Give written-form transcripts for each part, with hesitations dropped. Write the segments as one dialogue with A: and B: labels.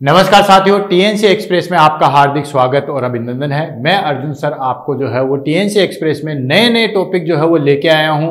A: नमस्कार साथियों, TNC express में आपका हार्दिक स्वागत और अभिनंदन है। मैं अर्जुन सर आपको जो है वो टीएनसी एक्सप्रेस में नए नए टॉपिक जो है वो लेके आया हूं।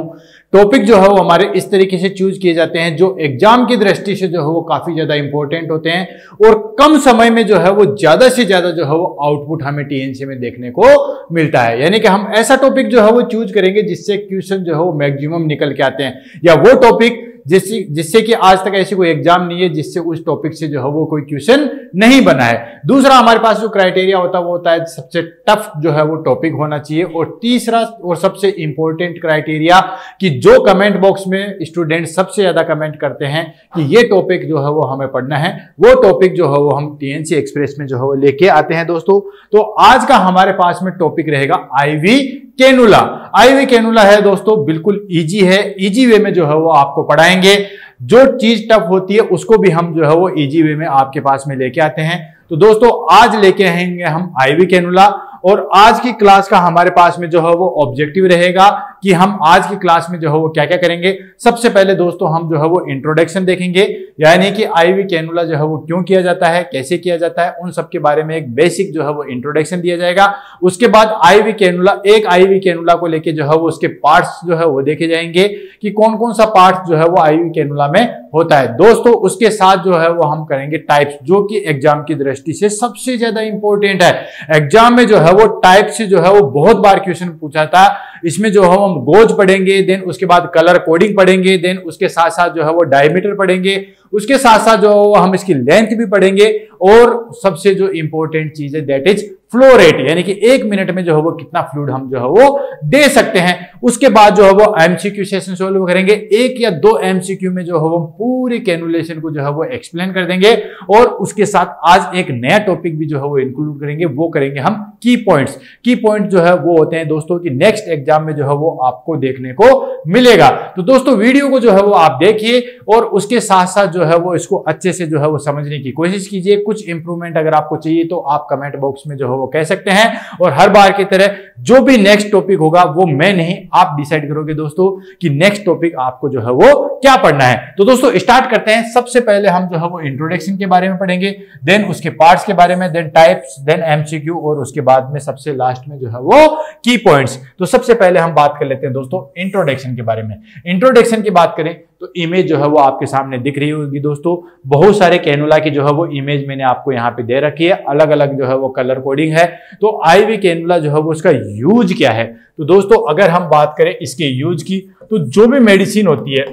A: टॉपिक जो है वो हमारे इस तरीके से चूज किए जाते हैं जो एग्जाम की दृष्टि से जो है वो काफी ज्यादा इंपॉर्टेंट होते हैं और कम समय में जो है वो ज्यादा से ज्यादा जो है वो आउटपुट हमें टीएनसी में देखने को मिलता है। यानी कि हम ऐसा टॉपिक जो है वो चूज करेंगे जिससे क्वेश्चन जो है वो मैक्सिमम निकल के आते हैं, या वो टॉपिक जिससे कि आज तक ऐसी कोई एग्जाम नहीं है जिससे उस टॉपिक से जो है वो कोई क्वेश्चन नहीं बना है। दूसरा, हमारे पास जो क्राइटेरिया होता है वो होता है सबसे टफ जो है वो टॉपिक होना चाहिए। और तीसरा और सबसे इंपॉर्टेंट क्राइटेरिया कि जो कमेंट बॉक्स में स्टूडेंट सबसे ज्यादा कमेंट करते हैं कि ये टॉपिक जो है वो हमें पढ़ना है, वो टॉपिक जो है वो हम टीएनसी एक्सप्रेस में जो है वो लेके आते हैं दोस्तों। तो आज का हमारे पास में टॉपिक रहेगा आईवी कैनुला। आईवी कैनुला है दोस्तों, बिल्कुल इजी है, इजी वे में जो है वो आपको पढ़ाएंगे। जो चीज टफ होती है उसको भी हम जो है वो इजी वे में आपके पास में लेके आते हैं। तो दोस्तों आज लेके आएंगे हम आईवी कैनुला, और आज की क्लास का हमारे पास में जो है वो ऑब्जेक्टिव रहेगा कि हम आज की क्लास में जो है वो क्या क्या करेंगे। सबसे पहले दोस्तों हम जो है वो इंट्रोडक्शन देखेंगे, यानी कि आईवी कैनुला जो है वो क्यों किया जाता है, कैसे किया जाता है, उन सब के बारे में एक बेसिक जो है वो इंट्रोडक्शन दिया जाएगा। उसके बाद आईवी कैनुला, एक आईवी कैनुला को लेके जो है वो उसके पार्ट्स जो है वो देखे जाएंगे कि कौन कौन सा पार्ट जो है वो आईवी कैनुला में होता है दोस्तों। उसके साथ जो है वो हम करेंगे टाइप्स, जो कि एग्जाम की दृष्टि से सबसे ज्यादा इंपॉर्टेंट है। एग्जाम में जो है वो टाइप से जो है वो बहुत बार क्वेश्चन पूछा था। इसमें जो है हम गोज पढ़ेंगे, देन उसके बाद कलर कोडिंग पढ़ेंगे, देन उसके साथ साथ जो है वो डायमीटर पढ़ेंगे, उसके साथ साथ जो हम इसकी लेंथ भी पढ़ेंगे, और सबसे जो इंपॉर्टेंट चीज है दैट इज फ्लो रेट, यानी कि 1 मिनट में जो है वो कितना फ्लूइड हम जो है वो दे सकते हैं। उसके बाद जो है वो एमसीक्यू सेशन सोल्व करेंगे। 1 या 2 एमसीक्यू में जो है वो पूरी कैनुलेशन को जो है वो एक्सप्लेन कर देंगे, और उसके साथ आज एक नया टॉपिक भी जो है वो इंक्लूड करेंगे, वो करेंगे हम की पॉइंट्स। की पॉइंट जो है वो होते हैं दोस्तों कि नेक्स्ट एग्जाम में जो है वो आपको देखने को मिलेगा। तो दोस्तों वीडियो को जो है वो आप देखिए और उसके साथ साथ जो है वो इसको अच्छे से जो है वो समझने की कोशिश कीजिए। कुछ इंप्रूवमेंट अगर आपको चाहिए तो आप कमेंट बॉक्स में जो है वो कह सकते हैं, और हर बार की तरह जो भी नेक्स्ट टॉपिक होगा वो मैं नहीं, आप डिसाइड करोगे दोस्तों कि नेक्स्ट टॉपिक आपको जो है वो क्या पढ़ना है। तो दोस्तों स्टार्ट करते हैं। सबसे पहले हम जो है वो इंट्रोडक्शन के बारे में पढ़ेंगे, देन उसके पार्ट्स के बारे में, देन टाइप्स, देन एमसीक्यू, और उसके बाद में सबसे लास्ट में जो है वो की पॉइंट्स। तो सबसे पहले हम बात कर लेते हैं दोस्तों इंट्रोडक्शन के बारे में। इंट्रोडक्शन की बात करें तो इमेज जो है वो आपके सामने दिख रही होगी दोस्तों। बहुत सारे कैनुला की जो है वो इमेज मैंने आपको यहाँ पे दे रखी है, अलग अलग जो है वो कलर कोडिंग है। तो आईवी कैनुला जो है वो उसका यूज क्या है। तो दोस्तों अगर हम बात करें इसके यूज की, तो जो भी मेडिसिन होती है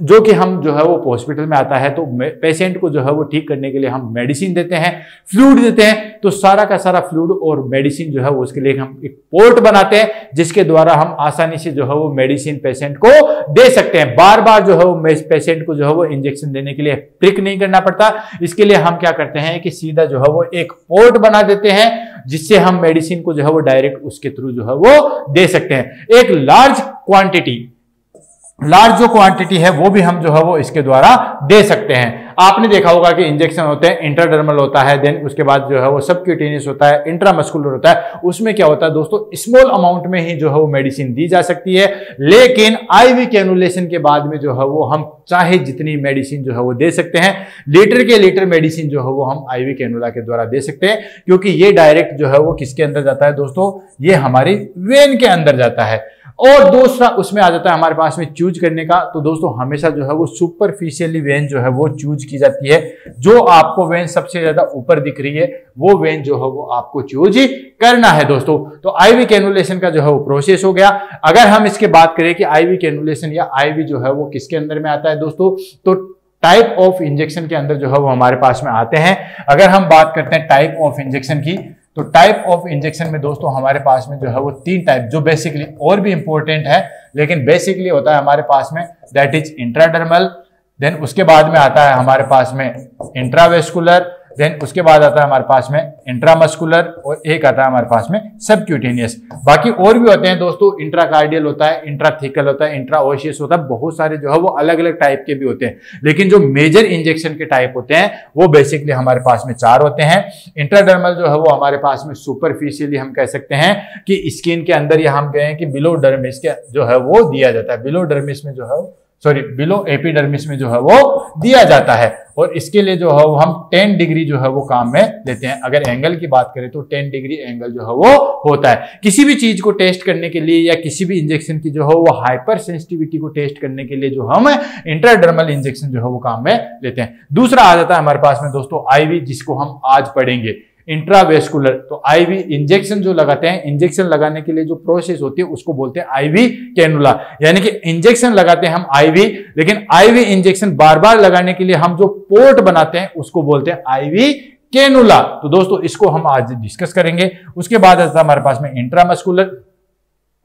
A: जो कि हम जो है वो हॉस्पिटल में आता है, तो पेशेंट को जो है वो ठीक करने के लिए हम मेडिसिन देते हैं, फ्लूइड देते हैं। तो सारा का सारा फ्लूइड और मेडिसिन जो है वो उसके लिए हम एक पोर्ट बनाते हैं जिसके द्वारा हम आसानी से जो है वो मेडिसिन पेशेंट को दे सकते हैं। बार बार जो है वो पेशेंट को जो है वो इंजेक्शन देने के लिए प्रिक नहीं करना पड़ता। इसके लिए हम क्या करते हैं कि सीधा जो है वो एक पोर्ट बना देते हैं जिससे हम मेडिसिन को जो है वो डायरेक्ट उसके थ्रू जो है वो दे सकते हैं। एक लार्ज जो क्वांटिटी है वो भी हम जो है वो इसके द्वारा दे सकते हैं। आपने देखा होगा कि इंजेक्शन होते हैं, इंट्राडर्मल होता है, देन उसके बाद जो है वो सबक्यूटेनियस होता है, इंट्रामस्कुलर होता है। उसमें क्या होता है दोस्तों, स्मॉल अमाउंट में ही जो है वो मेडिसिन दी जा सकती है। लेकिन आईवी कैनुलेशन के बाद में जो है वो हम चाहे जितनी मेडिसिन जो है वो दे सकते हैं, लीटर के लीटर मेडिसिन जो है वो हम आईवी कैनुला के द्वारा दे सकते हैं, क्योंकि ये डायरेक्ट जो है वो किसके अंदर जाता है दोस्तों, ये हमारी वेन के अंदर जाता है। और दूसरा उसमें आ जाता है हमारे पास में चूज करने का। तो दोस्तों हमेशा जो है वो सुपरफिशियली वेन जो है वो चूज की जाती है। जो आपको वेन सबसे ज्यादा ऊपर दिख रही है वो वेन जो है वो आपको चूज करना है दोस्तों। तो आईवी कैनुलेशन का जो है वो प्रोसेस हो गया। अगर हम इसके बात करें कि आईवी कैनुलेशन या आईवी जो है वो किसके अंदर में आता है दोस्तों, तो टाइप ऑफ इंजेक्शन के अंदर जो है वो हमारे पास में आते हैं। अगर हम बात करते हैं टाइप ऑफ इंजेक्शन की, तो टाइप ऑफ इंजेक्शन में दोस्तों हमारे पास में जो है वो 3 टाइप, जो बेसिकली और भी इंपॉर्टेंट है लेकिन बेसिकली होता है हमारे पास में, दैट इज इंट्राडर्मल, देन उसके बाद में आता है हमारे पास में इंट्रावेस्कुलर, देन उसके बाद आता है हमारे पास में इंट्रामस्कुलर, और एक आता है हमारे पास में सबक्यूटेनियस। बाकी और भी होते हैं दोस्तों, इंट्राकार्डियल होता है, इंट्राथिकल होता है, इंट्राओशियस होता है, बहुत सारे जो है वो अलग अलग टाइप के भी होते हैं। लेकिन जो मेजर इंजेक्शन के टाइप होते हैं वो बेसिकली हमारे पास में 4 होते हैं। इंट्राडर्मल जो है वो हमारे पास में सुपरफिशियली हम कह सकते हैं कि स्किन के अंदर, या हम कहें कि बिलो डर्मिस के जो है वो दिया जाता है। बिलो डर्मिस में जो है सॉरी बिलो एपिडर्मिस में जो है वो दिया जाता है। और इसके लिए जो है वो हम 10 डिग्री जो है वो काम में लेते हैं। अगर एंगल की बात करें तो 10 डिग्री एंगल जो है वो होता है। किसी भी चीज को टेस्ट करने के लिए या किसी भी इंजेक्शन की जो है वो हाइपर सेंसिटिविटी को टेस्ट करने के लिए जो हम इंट्राडर्मल इंजेक्शन जो है वो काम में लेते हैं। दूसरा आ जाता है हमारे पास में दोस्तों आईवी, जिसको हम आज पढ़ेंगे इंट्रावेस्कुलर। तो आईवी इंजेक्शन जो लगाते हैं, इंजेक्शन लगाने के लिए जो प्रोसेस होती है उसको बोलते हैं आईवी कैनुला। यानी कि इंजेक्शन लगाते हैं हम आईवी, लेकिन आईवी इंजेक्शन बार बार लगाने के लिए हम जो पोर्ट बनाते हैं उसको बोलते हैं आईवी कैनुला। तो दोस्तों इसको हम आज डिस्कस करेंगे। उसके बाद आता है हमारे पास में इंट्रामस्कुलर।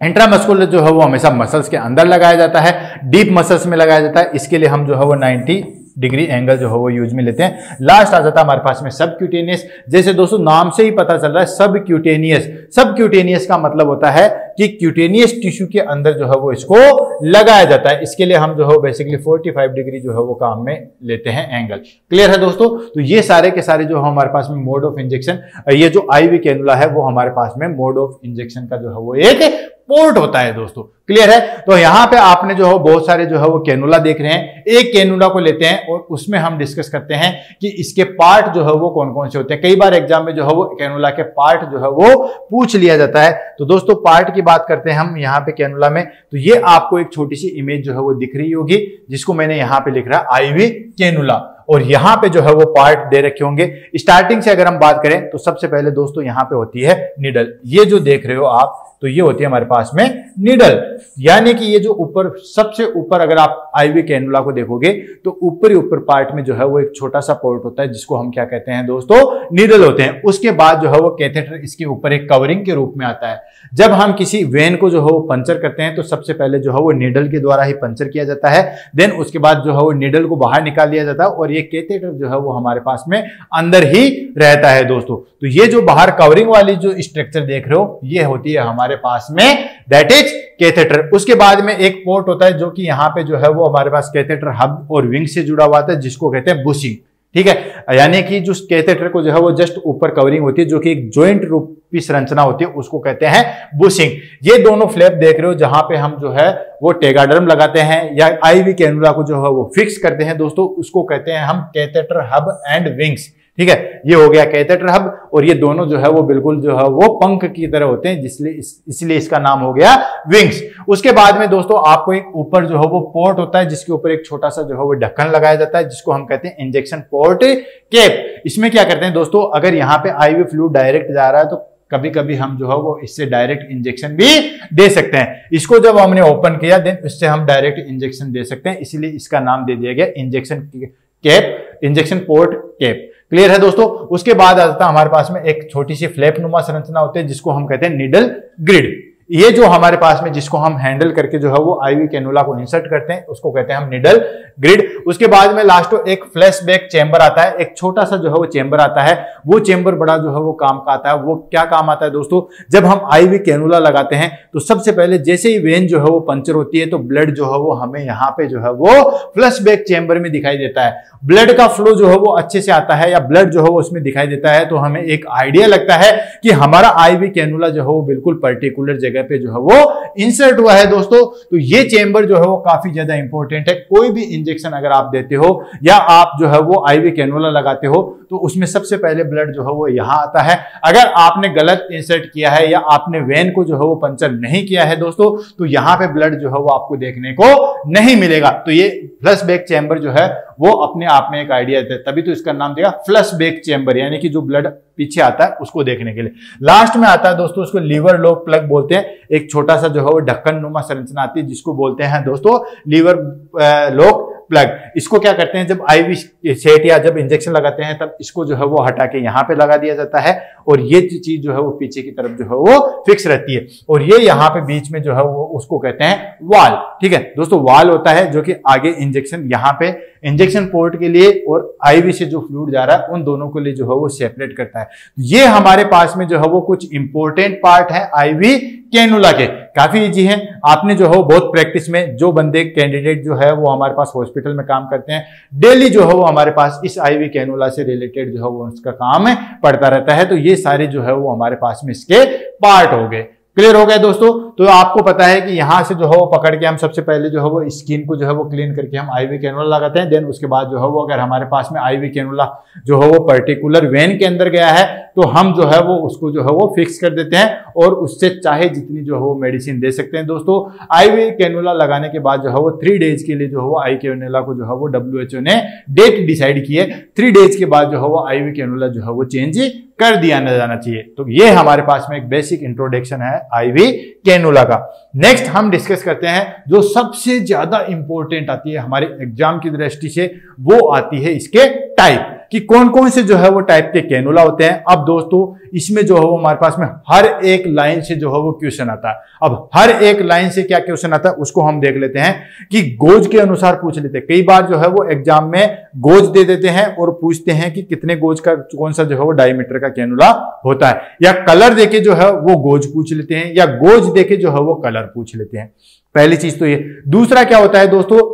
A: इंट्रामस्कुलर जो है वो हमेशा मसल्स के अंदर लगाया जाता है, डीप मसल्स में लगाया जाता है। इसके लिए हम जो है वो 90 डिग्री एंगल जो है वो यूज में लेते हैं। लास्ट आ जाता है हमारे पास में सबक्यूटेनियस। जैसे दोस्तों नाम से ही पता चल रहा है सबक्यूटेनियस। सबक्यूटेनियस का मतलब होता है कि क्यूटेनियस टिश्यू के अंदर जो है वो इसको लगाया जाता है। इसके लिए हम जो है बेसिकली 45 डिग्री जो है वो काम में लेते हैं एंगल। क्लियर है दोस्तों? तो ये सारे के सारे जो हमारे पास में मोड ऑफ इंजेक्शन, ये जो आईवी कैनुला है वो हमारे पास में मोड ऑफ इंजेक्शन का जो है वो एक पोर्ट होता है दोस्तों। क्लियर है? तो यहां पे आपने जो है बहुत सारे जो है वो कैनुला देख रहे हैं। एक कैनुला को लेते हैं और उसमें हम डिस्कस करते हैं कि इसके पार्ट जो है वो कौन कौन से होते हैं। कई बार एग्जाम में जो है वो कैनुला के पार्ट जो है वो पूछ लिया जाता है। तो दोस्तों पार्ट की बात करते हैं हम यहाँ पे कैनुला में। तो ये आपको एक छोटी सी इमेज जो है वो दिख रही होगी, जिसको मैंने यहाँ पे लिख रहा है आईवी कैनुला। और यहां पे जो है वो पार्ट दे रखे होंगे। स्टार्टिंग से अगर हम बात करें तो सबसे पहले दोस्तों यहां पे होती है निडल। ये जो देख रहे हो आप, तो ये होती है हमारे पास में निडल। यानी कि ये जो ऊपर सबसे ऊपर अगर आप आईवी कैनुला को देखोगे तो ऊपर पार्ट में जो है वो एक छोटा सा पोर्ट होता है, जिसको हम क्या कहते हैं दोस्तों, निडल होते हैं। उसके बाद जो है वो कैथेटर इसके ऊपर एक कवरिंग के रूप में आता है। जब हम किसी वेन को जो है वो पंचर करते हैं तो सबसे पहले जो है वो निडल के द्वारा ही पंचर किया जाता है। देन उसके बाद जो है वो निडल को बाहर निकाल लिया जाता है और ये कैथेटर जो है वो हमारे पास में अंदर ही रहता है दोस्तों। तो ये जो बाहर कवरिंग वाली जो स्ट्रक्चर देख रहे हो ये होती है हमारे पास में, दैट इज कैथेटर। उसके बाद में एक पोर्ट होता है जो कि यहाँ पे जो है वो हमारे पास कैथेटर हब और विंग से जुड़ा हुआ है, जिसको कहते हैं बुशिंग। ठीक है? यानी कि जो कैथेटर को जो है वो जस्ट ऊपर कवरिंग होती है, जो कि एक जॉइंट रूपी संरचना होती है, उसको कहते हैं बुशिंग। ये दोनों फ्लैप देख रहे हो जहां पे हम जो है वो टेगाडर्म लगाते हैं या आईवी कैनुला को जो है वो फिक्स करते हैं दोस्तों, उसको कहते हैं हम कैथेटर हब एंड विंग्स। ठीक है? ये हो गया कैथेटर हब, और ये दोनों जो है वो बिल्कुल जो है वो पंख की तरह होते हैं, इसलिए इसका नाम हो गया विंग्स। उसके बाद में दोस्तों आपको एक ऊपर जो है वो पोर्ट होता है, जिसके ऊपर एक छोटा सा जो है वो ढक्कन लगाया जाता है, जिसको हम कहते हैं इंजेक्शन पोर्ट कैप। इसमें क्या करते हैं दोस्तों, अगर यहाँ पे आईवी फ्लूइड डायरेक्ट जा रहा है तो कभी कभी हम जो है वो इससे डायरेक्ट इंजेक्शन भी दे सकते हैं। इसको जब हमने ओपन किया देन इससे हम डायरेक्ट इंजेक्शन दे सकते हैं, इसीलिए इसका नाम दे दिया गया injection cap, injection port cap. Clear है दोस्तों? उसके बाद आ जाता है हमारे पास में एक छोटी सी फ्लैप नुमा संरचना होती है, जिसको हम कहते हैं निडल ग्रिड। ये जो हमारे पास में जिसको हम हैंडल करके जो है वो आईवी कैनुला को इंसर्ट करते हैं, उसको कहते हैं हम निडल ग्रिड। उसके बाद में लास्ट एक फ्लैशबैक चेंबर आता है, एक छोटा सा जो है वो चेंबर आता है। वो चेंबर बड़ा जो है वो काम का आता है। वो क्या काम आता है दोस्तों, जब हम आईवी कैनुला लगाते हैं तो सबसे पहले जैसे ही वेन जो है वो पंचर होती है तो ब्लड जो है वो हमें यहाँ पे जो है वो फ्लैशबैक चेंबर में दिखाई देता है। ब्लड का फ्लो जो है वो अच्छे से आता है या ब्लड जो है वो उसमें दिखाई देता है, तो हमें एक आइडिया लगता है कि हमारा आईवी कैनुला जो है वो बिल्कुल पर्टिकुलर जगह पे जो है वो इंसर्ट हुआ है दोस्तों। तो ये चेंबर जो है वो काफी ज्यादा इंपॉर्टेंट है। कोई भी इंजेक्शन अगर आप देते हो या आप जो है वो आईवी कैनुला लगाते हो तो उसमें सबसे पहले ब्लड जो है वो यहां आता है। अगर आपने गलत इंसर्ट किया है या आपने वेन को जो है वो पंचर नहीं किया है दोस्तों, तो यहां पे ब्लड जो है वो आपको देखने को नहीं मिलेगा। तो ये फ्लैशबैक चेंबर जो है वो अपने आप में एक आइडिया देता है, तभी तो इसका नाम दिया फ्लैशबैक चेंबर, यानी कि जो ब्लड पीछे आता है उसको देखने के लिए। लास्ट में आता है दोस्तों उसको लीवर लॉक प्लग बोलते हैं। एक छोटा सा जो है वो ढक्कन नुमा संरचना आती है, जिसको बोलते हैं दोस्तों लीवर लॉक प्लग। इसको क्या करते हैं, जब आईवी सेट या जब इंजेक्शन लगाते हैं तब इसको जो है वो हटा के यहाँ पे लगा दिया जाता है, और ये चीज जो है वो पीछे की तरफ जो है वो फिक्स रहती है, और ये यहाँ पे बीच में जो है वो उसको कहते हैं वाल। ठीक है दोस्तों, वाल होता है जो कि आगे इंजेक्शन यहाँ पे इंजेक्शन पोर्ट के लिए और आईवी से जो फ्लूइड जा रहा है उन दोनों के लिए जो है वो सेपरेट करता है। ये हमारे पास में जो है वो कुछ इंपॉर्टेंट पार्ट है आईवी कैनुला के। काफी इजी है, आपने जो है बहुत प्रैक्टिस में जो बंदे कैंडिडेट जो है वो हमारे पास हॉस्पिटल में काम करते हैं, डेली जो है वो हमारे पास इस आईवी कैनुला से रिलेटेड जो है वो उसका काम पड़ता रहता है। तो ये सारे जो है वो हमारे पास में इसके पार्ट हो गए। क्लियर हो गया दोस्तों। तो आपको पता है कि यहां से जो है वो पकड़ के हम सबसे पहले जो है वो स्किन को जो है वो क्लीन करके हम आईवी कैनुला लगाते हैं। देन उसके बाद जो है वो अगर हमारे पास में आईवी कैनुला जो है वो पर्टिकुलर वेन के अंदर गया है तो हम जो है वो उसको जो है वो फिक्स कर देते हैं और उससे चाहे जितनी जो है वो मेडिसिन दे सकते हैं दोस्तों। आईवी कैनुला लगाने के बाद जो है वो 3 डेज के लिए जो है वो आई कैनुला को जो है वो WHO ने डेट डिसाइड की है। 3 डेज के बाद जो है वो आईवी कैनुला जो है वो चेंज कर दिया जाना चाहिए। तो ये हमारे पास में एक बेसिक इंट्रोडक्शन है आईवी कैनुला का। नेक्स्ट हम डिस्कस करते हैं जो सबसे ज्यादा इंपॉर्टेंट आती है हमारे एग्जाम की दृष्टि से, वो आती है इसके टाइप कि कौन कौन से जो है वो टाइप के कैनुला होते हैं। अब दोस्तों इसमें जो है वो हमारे पास में हर एक लाइन से जो है वो क्वेश्चन आता है। अब हर एक लाइन से क्या क्वेश्चन आता है उसको हम देख लेते हैं कि गोज के अनुसार पूछ लेते हैं। कई बार जो है वो एग्जाम में गोज दे देते हैं और पूछते हैं कि कितने गोज का कौन सा जो है वो डायमीटर का कैनुला होता है, या कलर देके जो है वो गोज पूछ लेते हैं, या गोज देके जो है वो कलर पूछ लेते हैं। पहली चीज तो ये। दूसरा क्या होता है दोस्तों,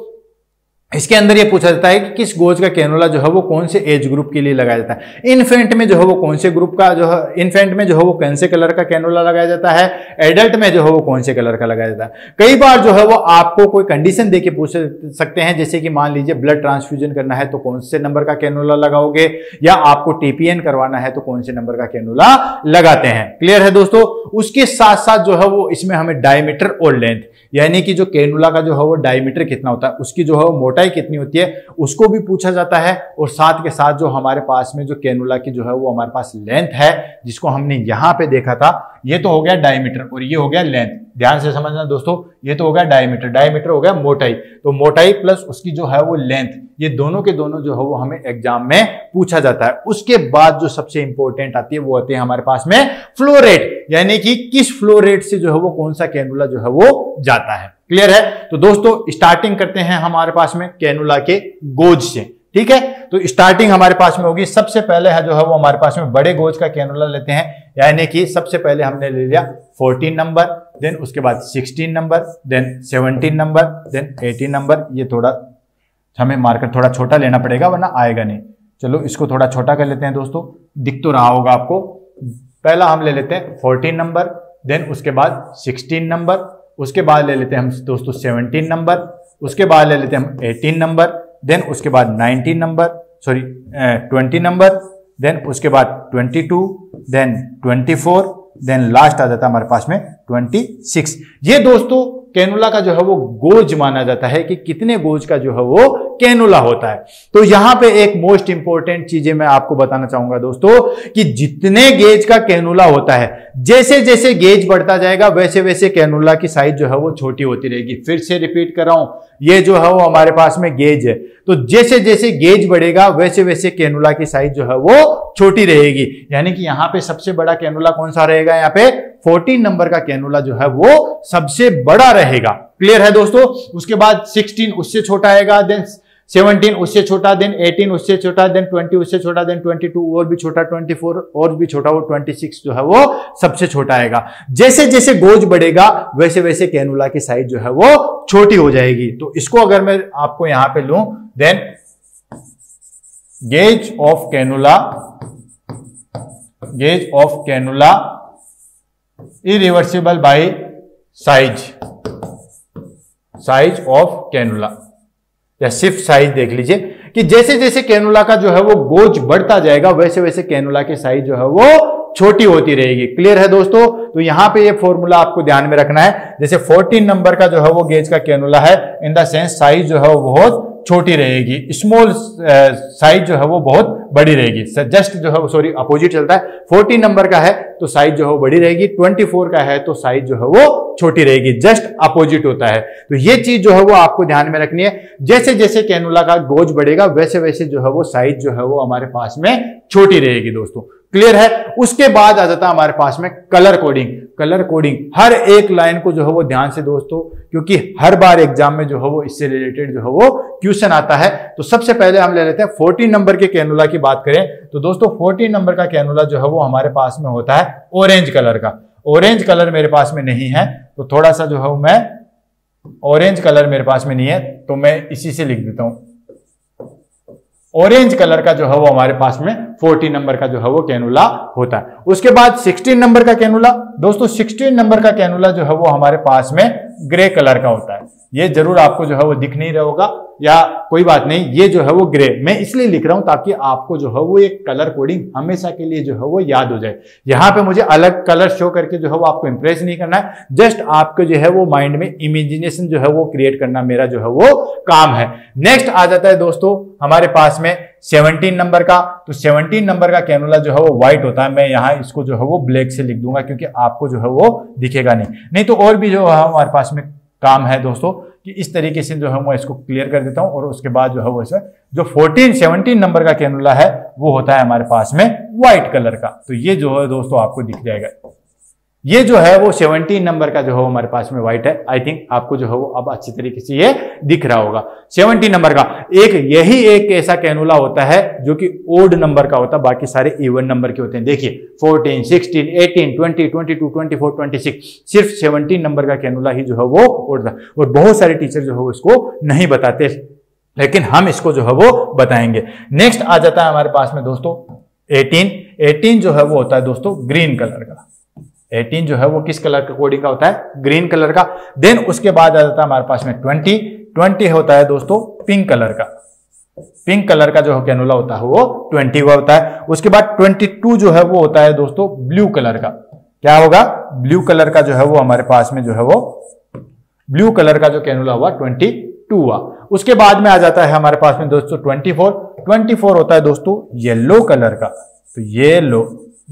A: इसके अंदर ये पूछा जाता है कि किस गोज का कैनुला जो है वो कौन से एज ग्रुप के लिए लगाया जाता है। इन्फेंट में जो है वो कौन से ग्रुप का जो है, इन्फेंट में जो है वो कौन से कलर का कैनुला लगाया जाता है, एडल्ट में जो है वो कौन से कलर का लगाया जाता है। कई बार जो है वो आपको कोई कंडीशन देके पूछ सकते हैं, जैसे कि मान लीजिए ब्लड ट्रांसफ्यूजन करना है तो कौन से नंबर का कैनुला लगाओगे, या आपको टीपीएन करवाना है तो कौन से नंबर का कैनुला लगाते हैं। क्लियर है दोस्तों। उसके साथ साथ जो है वो इसमें हमें डायमीटर और लेंथ, यानी कि जो कैनुला का जो है वो डायमीटर कितना होता है, उसकी जो है वो मोटाई कितनी होती है, उसको भी पूछा जाता है। और साथ के साथ जो हमारे पास में जो कैनुला की जो है वो हमारे पास लेंथ है, जिसको हमने यहां पे देखा था, ये तो हो गया डायमीटर और ये हो गया लेंथ। ध्यान से समझना दोस्तों, ये तो हो गया डायमीटर, डायमीटर हो गया मोटाई, तो मोटाई प्लस उसकी जो है वो लेंथ, ये दोनों के दोनों जो है वो हमें एग्जाम में पूछा जाता है। उसके बाद जो सबसे इंपॉर्टेंट आती है वो आती है हमारे पास में फ्लो रेट, यानी कि किस फ्लो रेट से जो है वो कौन सा कैनुला जो है वो जाता है। क्लियर है। तो दोस्तों स्टार्टिंग करते हैं हमारे पास में कैनुला के गोज से। ठीक है, तो स्टार्टिंग हमारे पास में होगी, सबसे पहले है जो है वो हमारे पास में बड़े गोज का कैनुला लेते हैं, यानी कि सबसे पहले हमने ले लिया 14 नंबर, देन उसके बाद 16 number, then 17 number, then 18 number. ये थोड़ा हमें मार्कर थोड़ा छोटा लेना पड़ेगा वरना आएगा नहीं। चलो इसको थोड़ा छोटा कर लेते हैं दोस्तों, दिख तो रहा होगा आपको। पहला हम ले लेते हैं 14 नंबर, देन उसके बाद 16 नंबर, उसके बाद ले लेते हैं हम दोस्तों 17 नंबर, उसके बाद ले लेते हैं हम 18 नंबर, देन उसके बाद 19 नंबर, 20 नंबर, देन उसके बाद 22, देन 24, देन लास्ट आ जाता है हमारे पास में 26। ये दोस्तों कैनुला का जो है वो गोज माना जाता है कि कितने गोज का जो है वो कैनुला होता है। तो यहां पे एक मोस्ट इंपॉर्टेंट चीजें मैं आपको बताना चाहूंगा दोस्तों कि जितने गेज का कैनुला होता है, जैसे जैसे गेज बढ़ता जाएगा वैसे वैसे कैनुला की साइज जो है वो छोटी होती रहेगी। फिर से रिपीट कर रहा हूं, ये जो है वो हमारे पास में गेज है, तो जैसे जैसे गेज बढ़ेगा वैसे वैसे कैनुला की साइज जो है वो छोटी रहेगी। यानी कि यहां पे सबसे बड़ा कैनुला कौन सा रहेगा, यहाँ पे 14 नंबर का कैनुला जो है वो सबसे बड़ा रहेगा। क्लियर है दोस्तों। उसके बाद 16 उससे छोटा आएगा, देन 17 उससे छोटा, देन 18 उससे छोटा, देन 20 उससे छोटा, देन 22 और भी छोटा, 24 और भी छोटा, वो 26 जो है वो सबसे छोटा आएगा। जैसे जैसे गोज बढ़ेगा वैसे वैसे कैनुला की साइज जो है वो छोटी हो जाएगी। तो इसको अगर मैं आपको यहां पे लूं, then gauge of cannula irreversible by size of cannula, या सिर्फ साइज देख लीजिए कि जैसे जैसे कैनुला का जो है वो गोज बढ़ता जाएगा वैसे वैसे कैनुला की साइज जो है वो छोटी होती रहेगी। क्लियर है दोस्तों। तो यहां पे ये फॉर्मूला आपको ध्यान में रखना है। जैसे 14 नंबर का जो है वो गेज का कैनुला है, इन द सेंस साइज जो है वो बहुत छोटी रहेगी, स्मॉल साइज जो है वो बहुत बड़ी रहेगी। जस्ट जो है वो सॉरी अपोजिट चलता है, 14 नंबर का है तो साइज जो है वो बड़ी रहेगी, 24 का है तो साइज जो है वो छोटी रहेगी, जस्ट अपोजिट होता है। तो ये चीज जो है वो आपको ध्यान में रखनी है। जैसे जैसे कैनुला का गोज बढ़ेगा वैसे वैसे जो है वो साइज जो है वो हमारे पास में छोटी रहेगी दोस्तों। क्लियर है। उसके बाद आ जाता है हमारे पास में कलर कोडिंग। कलर कोडिंग हर एक लाइन को जो है वो ध्यान से दोस्तों, क्योंकि हर बार एग्जाम में जो है वो इससे रिलेटेड जो है वो क्वेश्चन आता है। तो सबसे पहले हम ले लेते हैं 14 नंबर के कैनुला की बात करें तो दोस्तों 14 नंबर का कैनुला जो है वो हमारे पास में होता है ऑरेंज कलर का। ऑरेंज कलर मेरे पास में नहीं है तो थोड़ा सा जो है मैं ऑरेंज कलर मेरे पास में नहीं है तो मैं इसी से लिख देता हूं ऑरेंज कलर का जो है वो हमारे पास में 14 नंबर का जो है वो कैनुला होता है। उसके बाद 16 नंबर का कैनुला, दोस्तों 16 नंबर का कैनुला जो है वो हमारे पास में ग्रे कलर का होता है। ये जरूर आपको जो है वो दिख नहीं रहा होगा, या कोई बात नहीं, ये जो है वो ग्रे मैं इसलिए लिख रहा हूं ताकि आपको जो है वो एक कलर कोडिंग हमेशा के लिए जो है वो याद हो जाए। यहां पे मुझे अलग कलर शो करके जो है वो आपको इंप्रेस नहीं करना है, जस्ट आपको जो है वो माइंड में इमेजिनेशन जो है वो क्रिएट करना मेरा जो है वो काम है। नेक्स्ट आ जाता है दोस्तों हमारे पास में 17 नंबर का। तो 17 नंबर का कैनुला जो है वो व्हाइट होता है। मैं यहां इसको जो है वो ब्लैक से लिख दूंगा क्योंकि आपको जो है वो दिखेगा नहीं तो और भी जो है हमारे पास में काम है दोस्तों कि इस तरीके से जो है मैं इसको क्लियर कर देता हूं। और उसके बाद जो है वो जो 17 नंबर का कैनुला है वो होता है हमारे पास में व्हाइट कलर का। तो ये जो है दोस्तों आपको दिख जाएगा, ये जो है वो 17 नंबर का जो है हमारे पास में व्हाइट है। आई थिंक आपको जो है वो अब अच्छी तरीके से ये दिख रहा होगा। 17 नंबर का यही एक ऐसा कैनुला होता है जो कि ओड नंबर का होता है, बाकी सारे इवन नंबर के होते हैं। देखिए 14, 16, 18, 20, 22, 24, 26, सिर्फ 17 नंबर का कैनुला ही जो है वो ओड था। और बहुत सारे टीचर जो है वो इसको नहीं बताते, लेकिन हम इसको जो है वो बताएंगे। नेक्स्ट आ जाता है हमारे पास में दोस्तों 18 जो है वो होता है दोस्तों ग्रीन कलर का। 18 जो है वो किस कलर का कोडिंग का होता है? ग्रीन कलर का। देन उसके बाद आ जाता है हमारे पास में 20 होता है दोस्तों पिंक कलर का। पिंक कलर का जो कैनुला होता है वो 20 का होता है। उसके बाद 22 जो है वो होता है दोस्तों ब्लू कलर का। क्या होगा? ब्लू कलर का जो है वो हमारे पास में जो है वो ब्लू कलर का जो कैनुला हुआ 22 हुआ। उसके बाद में आ जाता है हमारे पास में दोस्तों 24 होता है दोस्तों येलो कलर का। तो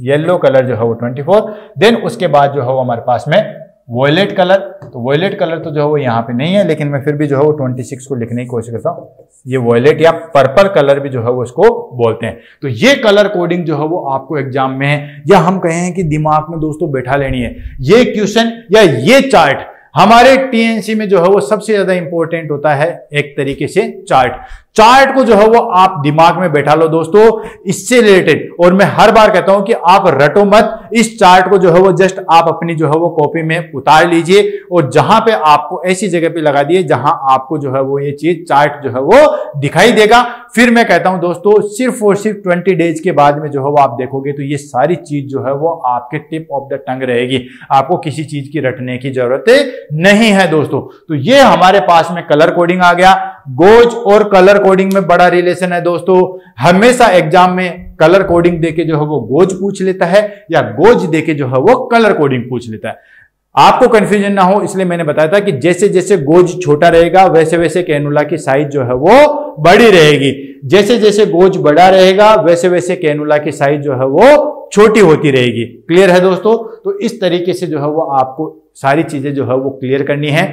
A: येलो कलर जो है वो 24। देन उसके बाद जो है वो हमारे पास में वॉयलेट कलर। तो वॉयलेट कलर तो जो है वो यहाँ पे नहीं है, लेकिन मैं फिर भी जो है वो 26 को लिखने की कोशिश करता हूँ। ये वॉयलेट या पर्पल कलर भी जो है वो इसको बोलते हैं। तो ये कलर कोडिंग जो है वो आपको एग्जाम में है, या हम कहें कि दिमाग में दोस्तों बैठा लेनी है। ये क्वेश्चन या ये चार्ट हमारे टीएनसी में जो है वो सबसे ज्यादा इंपॉर्टेंट होता है। एक तरीके से चार्ट को जो है वो आप दिमाग में बैठा लो दोस्तों, इससे रिलेटेड। और मैं हर बार कहता हूं कि आप रटो मत, इस चार्ट को जो है वो जस्ट आप अपनी जो है वो कॉपी में उतार लीजिए और जहां पे आपको ऐसी जगह पे लगा दिए जहां आपको जो है वो ये चीज चार्ट जो है वो दिखाई देगा। फिर मैं कहता हूं दोस्तों सिर्फ और सिर्फ 20 डेज के बाद में जो है वो आप देखोगे तो ये सारी चीज जो है वो आपके टिप ऑफ द टंग रहेगी। आपको किसी चीज की रटने की जरूरत नहीं है दोस्तों। तो ये हमारे पास में कलर कोडिंग आ गया। गोज और कलर कोडिंग में बड़ा रिलेशन है दोस्तों। हमेशा एग्जाम में कलर कोडिंग देके जो है वो गोज पूछ लेता है, या गोज देके जो है वो कलर कोडिंग पूछ लेता है। आपको कंफ्यूजन ना हो इसलिए मैंने बताया था कि जैसे जैसे गोज छोटा रहेगा वैसे वैसे कैनुला की साइज जो है वो बड़ी रहेगी। जैसे जैसे गोज बड़ा रहेगा वैसे वैसे कैनुला की साइज जो है वो छोटी होती रहेगी। क्लियर है दोस्तों? तो इस तरीके से जो है वो आपको सारी चीजें जो है वो क्लियर करनी है।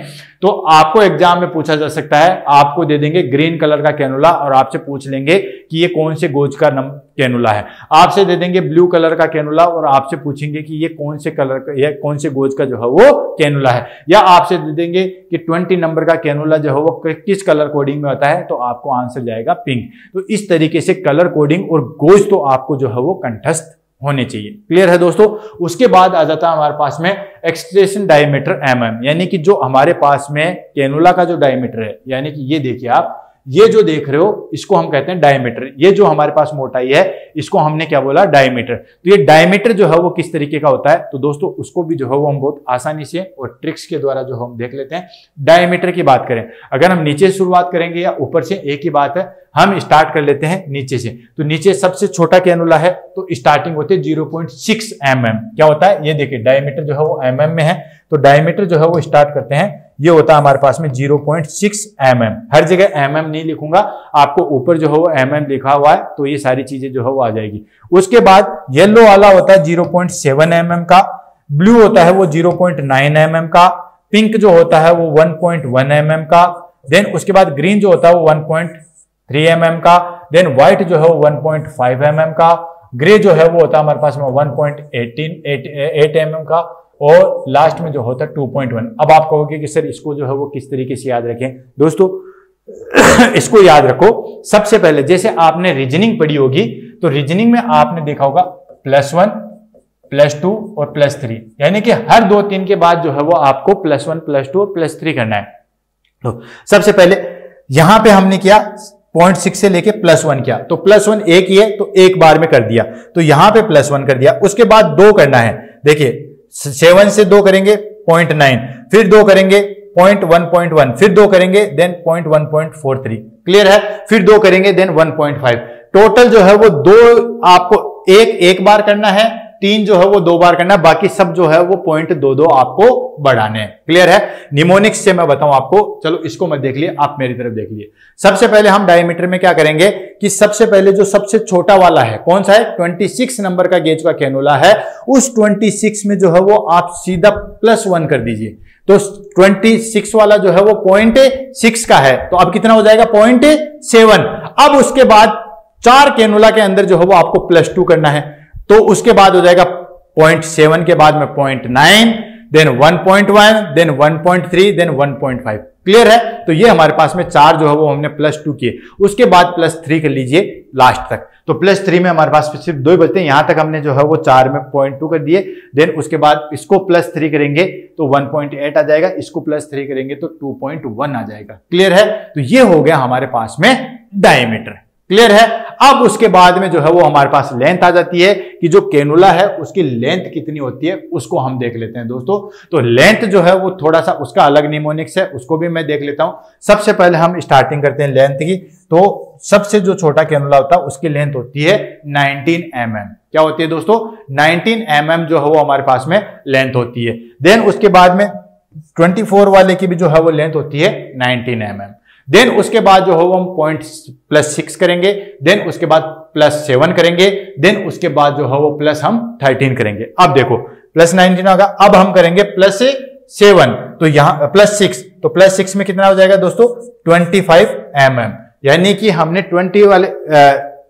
A: तो आपको एग्जाम में पूछा जा सकता है, आपको दे देंगे ग्रीन कलर का कैनुला और आपसे पूछ लेंगे कि ये कौन से गोज का कैनुला है। आपसे दे देंगे ब्लू कलर का कैनुला और आपसे पूछेंगे कि ये कौन से कलर का या कौन से गोज का जो है वो कैनुला है। या आपसे दे देंगे कि 20 नंबर का कैनुला जो है वो किस कलर कोडिंग में होता है, तो आपको आंसर जाएगा पिंक। तो इस तरीके से कलर कोडिंग और गोज तो आपको जो है वो कंठस्थ होने चाहिए। क्लियर है दोस्तों? उसके बाद आ जाता है हमारे पास में एक्सट्रेशन डायमीटर mm, यानी कि जो हमारे पास में कैनुला का जो डायमीटर है, यानी कि ये देखिए आप, ये जो देख रहे हो इसको हम कहते हैं डायमीटर। ये जो हमारे पास मोटाई है इसको हमने क्या बोला? डायमीटर। तो ये डायमीटर जो है वो किस तरीके का होता है, तो दोस्तों उसको भी जो है वो हम बहुत आसानी से और ट्रिक्स के द्वारा जो हम देख लेते हैं। डायमीटर की बात करें, अगर हम नीचे शुरुआत करेंगे या ऊपर से, एक ही बात है। हम स्टार्ट कर लेते हैं नीचे से। तो नीचे सबसे छोटा कैनुला है तो स्टार्टिंग होती है 0.6 mm। क्या होता है? ये देखिए डायमीटर जो है वो mm में है, तो डायमीटर जो है वो स्टार्ट करते हैं, ये होता है हमारे पास में 0.6 mm। हर जगह mm नहीं लिखूंगा, आपको ऊपर जो है वो mm लिखा हुआ है तो ये सारी चीजें जो है वो आ जाएगी। उसके बाद येलो वाला होता है 0.7 mm का, ब्लू होता है वो 0.9 mm का, पिंक जो होता है वो 1.1 mm का, देन उसके बाद ग्रीन जो होता है वो 1.3 mm का, देन व्हाइट जो है वो 1.5 mm का, ग्रे जो है वो होता है हमारे पास में 1.8 mm का, और लास्ट में जो होता है 2.1। अब आप कहोगे कि सर इसको जो है वो किस तरीके से याद रखें? दोस्तों इसको याद रखो, सबसे पहले जैसे आपने रीजनिंग पढ़ी होगी तो रीजनिंग में आपने देखा होगा +1, +2 और +3, यानी कि हर 2-3 के बाद जो है वो आपको +1, +2 और +3 करना है। तो सबसे पहले यहां पे हमने किया 0.6 से लेके +1 किया, तो +1 एक ही है तो एक बार में कर दिया, तो यहां पे +1 कर दिया। उसके बाद 2 करना है, देखिए 7 से 2 करेंगे 0.9, फिर 2 करेंगे 0.1.1, फिर 2 करेंगे देन 0.1.43, क्लियर है, फिर 2 करेंगे देन 1.5। टोटल जो है वो 2 आपको एक बार करना है, 3 जो है वो 2 बार करना है, बाकी सब जो है वो 0.22 आपको बढ़ाने हैं, क्लियर है। निमोनिक्स से मैं बताऊं आपको, चलो इसको मत देख लिए, आप मेरी तरफ देख लिए। सबसे पहले हम डायमीटर में क्या करेंगे कि सबसे पहले जो सबसे छोटा वाला है कौन सा है, 26 नंबर का गेज का कैनुला है, उस 26 में जो है वो आप सीधा +1 कर दीजिए, तो 26 वाला जो है वो 0.6 का है, तो अब कितना हो जाएगा 0.7। अब उसके बाद 4 कैनुला के अंदर जो है वो आपको +2 करना है, तो उसके बाद हो जाएगा 0.7 के बाद में 0.9, देन 1.1, देन 1.3, देन 1.5, क्लियर है। तो ये हमारे पास में 4 जो है वो हमने +2 किए, उसके बाद +3 कर लीजिए लास्ट तक, तो +3 में हमारे पास सिर्फ 2 ही बचते हैं, यहां तक हमने जो है वो 4 में 0.2 कर दिए, देन उसके बाद इसको +3 करेंगे तो 1.8 आ जाएगा, इसको +3 करेंगे तो 2.1 आ जाएगा, क्लियर है। तो ये हो गया हमारे पास में डायमीटर, क्लियर है। अब उसके बाद में जो है वो हमारे पास लेंथ आ जाती है कि जो कैनुला है उसकी लेंथ कितनी होती है, उसको हम देख लेते हैं दोस्तों। तो लेंथ जो है वो थोड़ा सा उसका अलग निमोनिक्स है, उसको भी मैं देख लेता हूं। सबसे पहले हम स्टार्टिंग करते हैं लेंथ की, तो सबसे जो छोटा कैनुला होता है उसकी लेंथ होती है 19 mm। क्या होती है दोस्तों, 19 mm जो है वो हमारे पास में लेंथ होती है। देन उसके बाद में 24 वाले की भी जो है वो लेंथ होती है 19 mm। देन उसके बाद जो है वो हम +6 करेंगे, देन उसके बाद +7 करेंगे, देन उसके बाद जो है वो हम 13 करेंगे। अब देखो +19 होगा, अब हम करेंगे +7, तो यहां +6, तो +6 में कितना हो जाएगा दोस्तों 25 mm, यानी कि हमने 20 वाले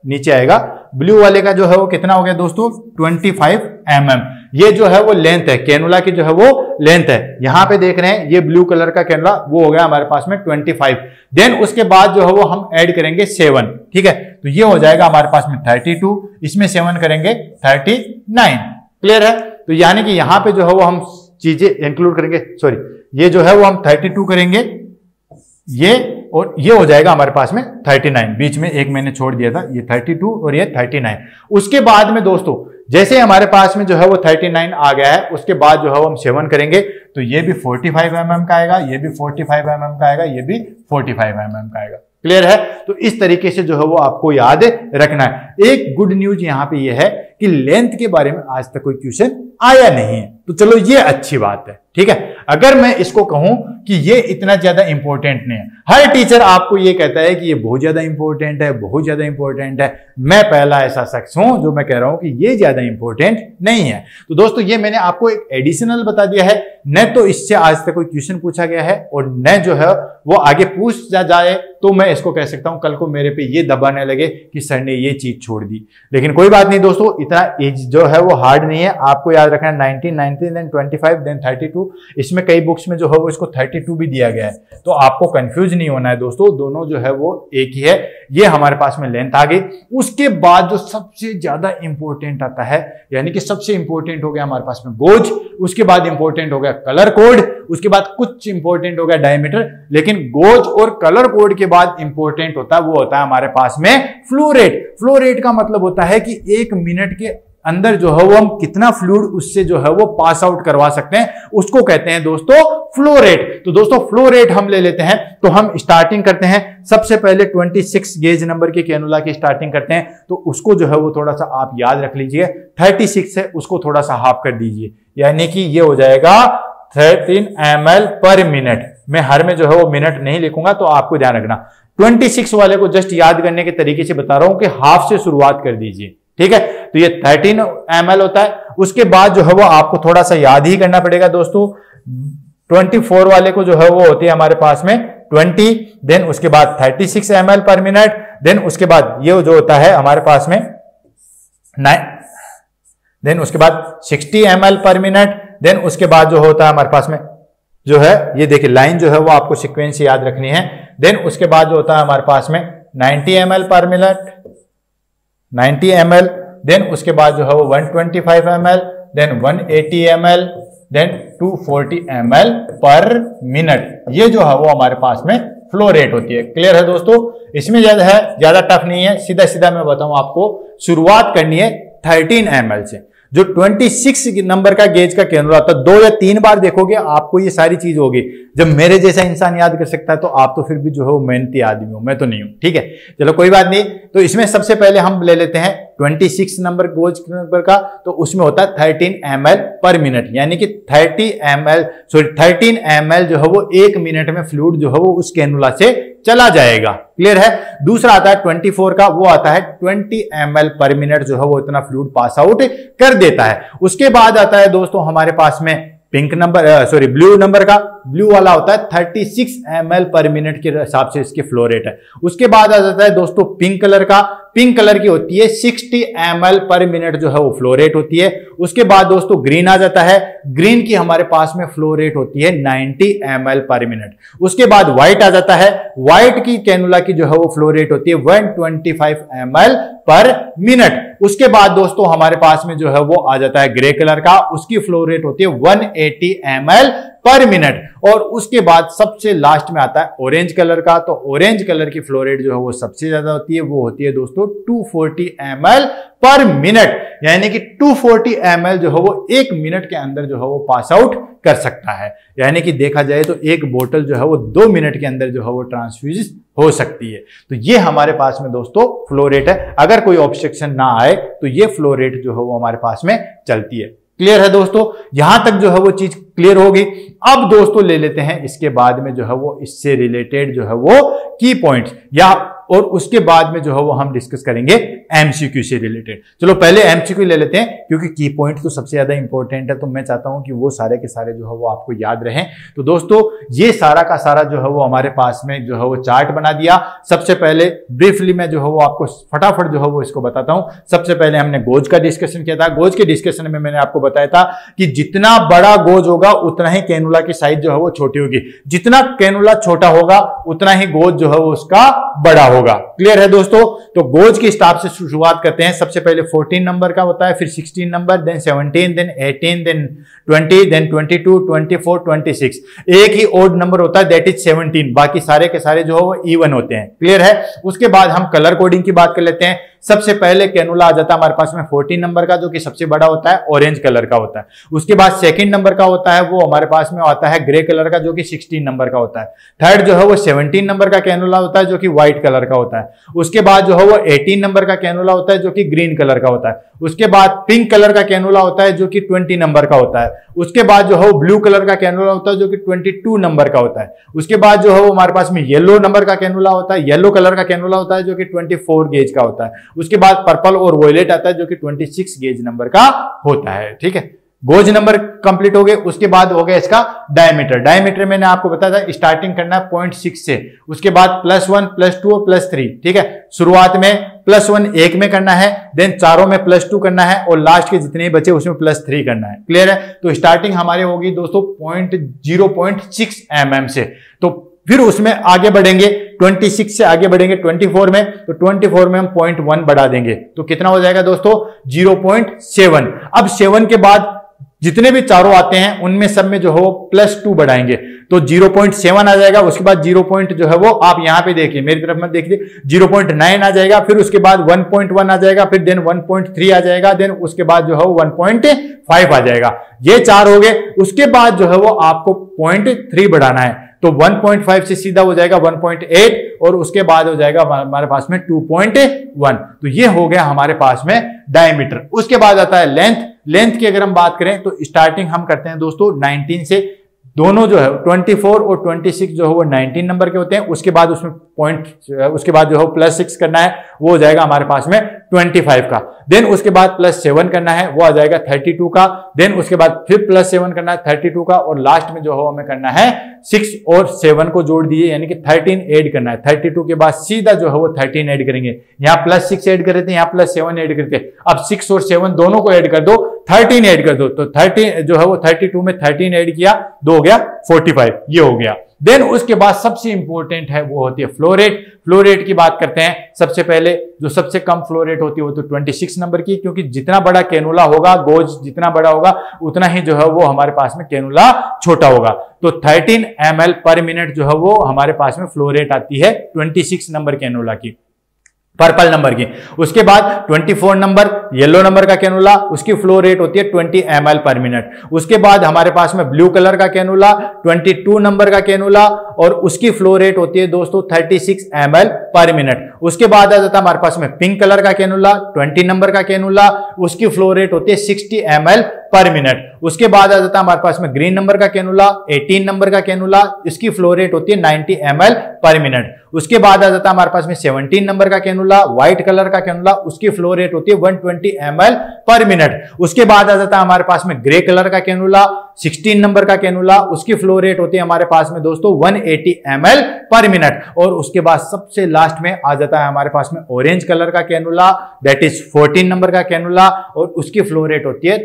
A: नीचे आएगा, ब्लू वाले का जो है वो कितना हो गया दोस्तों 25 mm। ये जो है वो लेंथ है, कैनुला की जो है वो लेंथ है, यहां पे देख रहे हैं ये ब्लू कलर का कैनुला वो हो गया हमारे पास में 25। देन उसके बाद जो है वो हम ऐड करेंगे 7, ठीक है, तो ये हो जाएगा हमारे पास में 32, इसमें 7 करेंगे 39, क्लियर है। तो यानी कि यहां पे जो है वो हम चीजें इंक्लूड करेंगे, सॉरी ये जो है वो हम 32 करेंगे, ये और ये हो जाएगा हमारे पास में 39, बीच में एक मैंने छोड़ दिया था, ये 32 और ये 39। उसके बाद में दोस्तों जैसे हमारे पास में जो है वो 39 आ गया है, उसके बाद जो है वो हम 7 करेंगे, तो ये भी 45 mm का आएगा, ये भी 45 mm का आएगा, ये भी 45 mm का आएगा, क्लियर है। तो इस तरीके से जो है वो आपको याद रखना है। एक गुड न्यूज यहां पे ये है कि लेंथ के बारे में आज तक कोई क्वेश्चन आया नहीं है, तो चलो ये अच्छी बात है, ठीक है। अगर मैं इसको कहूं कि ये इतना ज्यादा इंपॉर्टेंट नहीं है, हर टीचर आपको ये कहता है कि ये बहुत ज्यादा इंपॉर्टेंट है, बहुत ज्यादा इंपॉर्टेंट है, मैं पहला ऐसा शख्स हूं जो मैं कह रहा हूं कि ये ज्यादा इंपॉर्टेंट नहीं है। तो दोस्तों ये मैंने आपको एक एडिशनल बता दिया है, न तो इससे आज तक कोई क्वेश्चन पूछा गया है और न जो है वो आगे पूछ जाए तो मैं इसको कह सकता हूं कल को मेरे पे ये दबाने लगे कि सर ने ये चीज छोड़ दी। लेकिन कोई बात नहीं दोस्तों, इतना जो है वो हार्ड नहीं है, आपको याद रखना 19, 19 देन 25 देन 32। इसमें कई बुक्स में जो है वो इसको 32 भी दिया गया है, तो आपको कंफ्यूज नहीं होना है दोस्तों, दोनों जो है वो एक ही है। ये हमारे पास में लेंथ आ गई। उसके बाद जो सबसे ज्यादा इंपॉर्टेंट आता है, यानी कि सबसे इंपॉर्टेंट हो गया हमारे पास में गोज, उसके बाद इंपॉर्टेंट हो गया कलर कोड, उसके बाद कुछ इंपॉर्टेंट हो गया डायमीटर, लेकिन गोज और कलर कोड के बाद इंपॉर्टेंट होता है वो होता है हमारे पास में फ्लो रेट। फ्लो रेट का मतलब होता है कि 1 मिनट के अंदर जो है वो हम कितना फ्लूइड उससे जो है वो पास आउट करवा सकते हैं, उसको कहते हैं दोस्तों फ्लो रेट। तो दोस्तों फ्लो रेट हम ले लेते हैं, तो हम स्टार्टिंग करते हैं सबसे पहले 26 गेज नंबर के कैनुला की स्टार्टिंग करते हैं, तो उसको जो है वो थोड़ा सा आप याद रख लीजिए, 36 है उसको थोड़ा सा हाफ कर दीजिए, यानी कि ये हो जाएगा 13 ml पर मिनट। मैं हर में जो है वो मिनट नहीं लिखूंगा, तो आपको ध्यान रखना 26 वाले को जस्ट याद करने के तरीके से बता रहा हूं कि हाफ से शुरुआत कर दीजिए, ठीक है। तो ये 13 ml होता है। उसके बाद जो है वो आपको थोड़ा सा याद ही करना पड़ेगा दोस्तों, 24 वाले को जो है वो होती है हमारे पास में 20, देन उसके बाद 36 ml पर मिनट, देन उसके बाद ये जो होता है हमारे पास में 9, देन उसके बाद 60 ml पर मिनट, देन उसके बाद जो होता है हमारे पास में जो है ये देखिए लाइन जो है वो आपको सीक्वेंस याद रखनी है। देन उसके बाद जो होता है हमारे पास में 90 ml per minute, 90 ml, then उसके बाद जो है वो 125 ml, then 180 ml, then 240 ml per minute. ये जो है वो हमारे पास में फ्लो रेट होती है। क्लियर है दोस्तों, इसमें ज्यादा टफ नहीं है, सीधा सीधा मैं बताऊं आपको। शुरुआत करनी है 13 ml से। जो 26 नंबर का गेज का कैनुला होता है, 2 या 3 बार देखोगे आपको ये सारी चीज होगी। जब मेरे जैसा इंसान याद कर सकता है तो आप तो फिर भी जो है वो मेहनती आदमी हो, मैं तो नहीं हूं। ठीक है, चलो कोई बात नहीं। तो इसमें सबसे पहले हम ले लेते हैं 26 नंबर गोज नंबर का, तो उसमें होता है 13 ml पर मिनट, यानी कि 13 ml जो है वो 1 मिनट में फ्लूइड जो है वो उस कैनुला से चला जाएगा। क्लियर है। दूसरा आता है 24 का, वो आता है 20 ml पर मिनट जो है वो इतना फ्लूइड पास आउट कर देता है। उसके बाद आता है दोस्तों हमारे पास में ब्लू नंबर का, ब्लू वाला होता है 36 ml पर मिनट के हिसाब से इसकी फ्लो रेट है। उसके बाद आ जाता है दोस्तों पिंक कलर का, पिंक कलर की होती है 60 ml पर मिनट जो है वो फ्लो रेट होती है। उसके बाद दोस्तों ग्रीन आ जाता है, ग्रीन की हमारे पास में फ्लो रेट होती है 90 ml पर मिनट। उसके बाद व्हाइट आ जाता है, व्हाइट की कैनुला की जो है वो फ्लो रेट होती है 125 ml पर मिनट। उसके बाद दोस्तों हमारे पास में जो है वो आ जाता है ग्रे कलर का, उसकी फ्लो रेट होती है 180 ml पर मिनट। और उसके बाद सबसे लास्ट में आता है ऑरेंज कलर का, तो ऑरेंज कलर की फ्लो रेट जो है वो सबसे ज्यादा होती है, वो होती है दोस्तों 240 ml पर मिनट, यानी कि 240 ml जो है वो 1 मिनट के अंदर जो है वो पास आउट कर सकता है। यानी कि देखा जाए तो एक बोतल जो है वो 2 मिनट के अंदर जो है वो ट्रांसफ्यूज हो सकती है। तो ये हमारे पास में दोस्तों फ्लो रेट है। अगर कोई ऑब्जेक्शन ना आए तो ये फ्लो रेट जो है वो हमारे पास में चलती है। क्लियर है दोस्तों, यहां तक जो है वो चीज क्लियर होगी। अब दोस्तों ले लेते हैं इसके बाद में जो है वो इससे रिलेटेड जो है वो की पॉइंट्स, या और उसके बाद में जो है वो हम डिस्कस करेंगे एमसीक्यू से रिलेटेड। चलो पहले एमसीक्यू ले लेते हैं, क्योंकि की पॉइंट तो सबसे ज्यादा इंपॉर्टेंट है, तो मैं चाहता हूं कि वो सारे के सारे जो है वो आपको याद रहें। तो दोस्तों ये सारा का सारा जो है वो हमारे पास में जो है वो चार्ट बना दिया। सबसे पहले ब्रीफली मैं जो है वो आपको फटाफट जो है वो इसको बताता हूं। सबसे पहले हमने गोज का डिस्कशन किया था। गोज के डिस्कशन में मैंने आपको बताया था कि जितना बड़ा गोज होगा उतना ही कैनुला की साइज जो है वो छोटी होगी, जितना कैनुला छोटा होगा उतना ही गोज जो है वो उसका बड़ा होगा। क्लियर है दोस्तों। तो गोज के हिसाब से शुरुआत करते हैं। सबसे पहले 14 नंबर का होता है, फिर 16 number, then 17, then 18, then 20, then 22, 24, 26। एक ही ओड नंबर होता है, दैट इज 17। बाकी सारे के सारे जो है वो इवन होते हैं। क्लियर है। उसके बाद हम कलर कोडिंग की बात कर लेते हैं। सबसे पहले कैनुला आ जाता है हमारे पास में 14 नंबर का, जो कि सबसे बड़ा होता है, ऑरेंज कलर का होता है। उसके बाद सेकंड नंबर का होता है वो हमारे पास में आता है ग्रे कलर का, जो कि 16 नंबर का होता है। थर्ड जो है वो 17 नंबर का कैनुला होता है, जो कि व्हाइट कलर का होता है। उसके बाद जो है वो 18 नंबर का कैनुला होता है, जो कि ग्रीन कलर का होता है। उसके बाद पिंक कलर का कैनुला होता है, जो कि 20 नंबर का होता है। उसके बाद जो है वो ब्लू कलर का कैनुला होता है, जो कि 22 नंबर का होता है। उसके बाद जो है वो हमारे पास में येलो नंबर का कैनुला होता है, येलो कलर का कैनुला होता है, जो कि 24 गेज का होता है। उसके बाद पर्पल और वॉयलेट आता है, जो कि 26 गेज नंबर का होता है। ठीक है, गोज नंबर कंप्लीट हो गए। उसके बाद हो गया इसका डायमीटर। डायमीटर मैंने आपको बताया था स्टार्टिंग करना है 0.6 से, उसके बाद +1, +2 और +3। ठीक है, शुरुआत में +1 एक में करना है, देन चारों में +2 करना है, और लास्ट के जितने बचे उसमें +3 करना है। क्लियर है। तो स्टार्टिंग हमारे होगी दोस्तों 0.6 mm से। तो फिर उसमें आगे बढ़ेंगे 26 से आगे बढ़ेंगे 24 में, तो 24 में हम 0.1 बढ़ा देंगे, तो कितना हो जाएगा दोस्तों 0.7। अब 7 के बाद जितने भी चारों आते हैं उनमें सब में जो है वो +2 बढ़ाएंगे, तो 0.7 आ जाएगा। उसके बाद 0. जो है वो आप यहां पे देखिए, मेरी तरफ मत देखिए, 0.9 आ जाएगा। फिर उसके बाद 1.1 आ जाएगा, फिर देन 1.3 आ जाएगा, देन उसके बाद जो है वो 1.5 आ जाएगा। ये 4 हो गए। उसके बाद जो है वो आपको 0.3 बढ़ाना है, तो 1.5 से सीधा हो जाएगा 1.8, और उसके बाद हो जाएगा हमारे पास में 2.1। तो ये हो गया हमारे पास में डायमीटर। उसके बाद आता है लेंथ। लेंथ की अगर हम बात करें तो स्टार्टिंग हम करते हैं दोस्तों 19 से। दोनों जो है 24 और 26 जो है वो 19 नंबर के होते हैं। उसके बाद उसमें उसके बाद जो है +6 करना है, वो हो जाएगा हमारे पास में 25 का। देन उसके बाद +7 करना है, वो आ जाएगा 32 का। देन उसके बाद फिर +7 करना है 32 का, और लास्ट में जो है हमें करना है 6 और 7 को जोड़ दिए, यानी कि 13 ऐड करना है। 32 के बाद सीधा जो है वो 13 ऐड करेंगे। यहाँ +6 ऐड कर रहे थे, यहाँ +7 ऐड करते, अब 6 और 7 दोनों को ऐड कर दो, 13 ऐड कर दो, तो 13 जो है वो 32 में 13 ऐड किया, 2 हो गया 45, ये हो गया। देन उसके बाद सबसे इंपॉर्टेंट है वो होती है फ्लो रेट। फ्लो रेट की बात करते हैं। सबसे पहले जो सबसे कम फ्लो रेट होती है वो तो 26 नंबर की, क्योंकि जितना बड़ा कैनुला होगा, गोज जितना बड़ा होगा उतना ही जो है वो हमारे पास में कैनुला छोटा होगा। तो 13 ml पर मिनट जो है वो हमारे पास में फ्लो रेट आती है 26 नंबर कैनुला की, पर्पल नंबर की। उसके बाद 24 नंबर येलो नंबर का कैनुला, उसकी फ्लो रेट होती है 20 ml पर मिनट। उसके बाद हमारे पास में ब्लू कलर का कैनुला 22 नंबर का कैनुला, और उसकी फ्लो रेट होती है दोस्तों 36 ml पर मिनट। उसके बाद आ जाता है हमारे पास में पिंक कलर का कैनुला 20 नंबर का कैनुला, उसकी फ्लो रेट होती है 60 ml पर मिनट। उसके बाद आ जाता है हमारे पास में ग्रीन नंबर का कैनुला 18 नंबर का कैनुला, इसकी फ्लो रेट होती है 90 ml पर मिनट। उसके बाद आ जाता है हमारे पास में 17 नंबर का कैनुला व्हाइट कलर का कैनुला, उसकी फ्लो रेट होती है 120 ml पर मिनट। उसके बाद आ जाता है हमारे पास में ग्रे कलर का कैनुला 16 नंबर का कैनुला, उसकी फ्लो रेट होती है हमारे पास में दोस्तों 180 ml पर मिनट। और उसके बाद सबसे लास्ट में आ जाता है हमारे पास में ऑरेंज कलर का कैनुला, दैट इज 14 नंबर का कैनुला, और उसकी फ्लो रेट होती है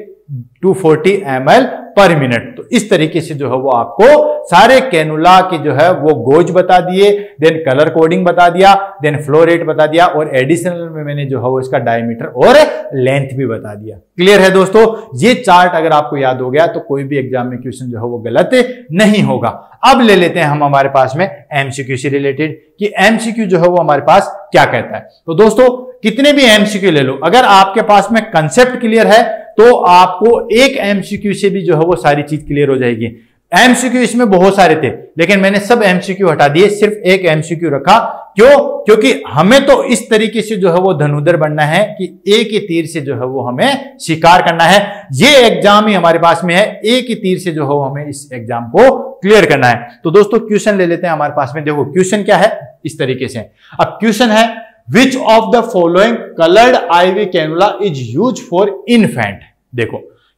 A: 240 ml पर मिनट। तो इस तरीके से जो है वो आपको सारे कैनुला की जो है वो गोज बता दिए, देन कलर कोडिंग बता दिया, देन फ्लो रेट बता दिया, और एडिशनल में मैंने जो है वो इसका डायमीटर और लेंथ भी बता दिया। क्लियर है दोस्तों? ये चार्ट अगर आपको याद हो गया तो कोई भी एग्जाम में क्वेश्चन जो है वो गलत नहीं होगा। अब ले लेते हैं हम हमारे पास में एमसीक्यू से रिलेटेड कि एमसीक्यू जो है वो हमारे पास क्या कहता है। तो दोस्तों कितने भी एमसीक्यू ले लो, अगर आपके पास में कंसेप्ट क्लियर है तो आपको एक एमसीक्यू से भी जो है वो सारी चीज क्लियर हो जाएगी। एमसीक्यू इसमें बहुत सारे थे, लेकिन मैंने सब एमसीक्यू हटा दिए, सिर्फ एक एमसीक्यू रखा। क्यों? क्योंकि हमें तो इस तरीके से जो है वो धनुधर बनना है कि एक ही तीर से जो है वो हमें शिकार करना है। ये एग्जाम ही हमारे पास में है, एक ही तीर से जो है वो हमें इस एग्जाम को क्लियर करना है। तो दोस्तों क्वेश्चन ले लेते हैं हमारे पास में। देखो क्वेश्चन क्या है इस तरीके से। अब क्वेश्चन है Which of the following colored IV cannula is used for infant? देखो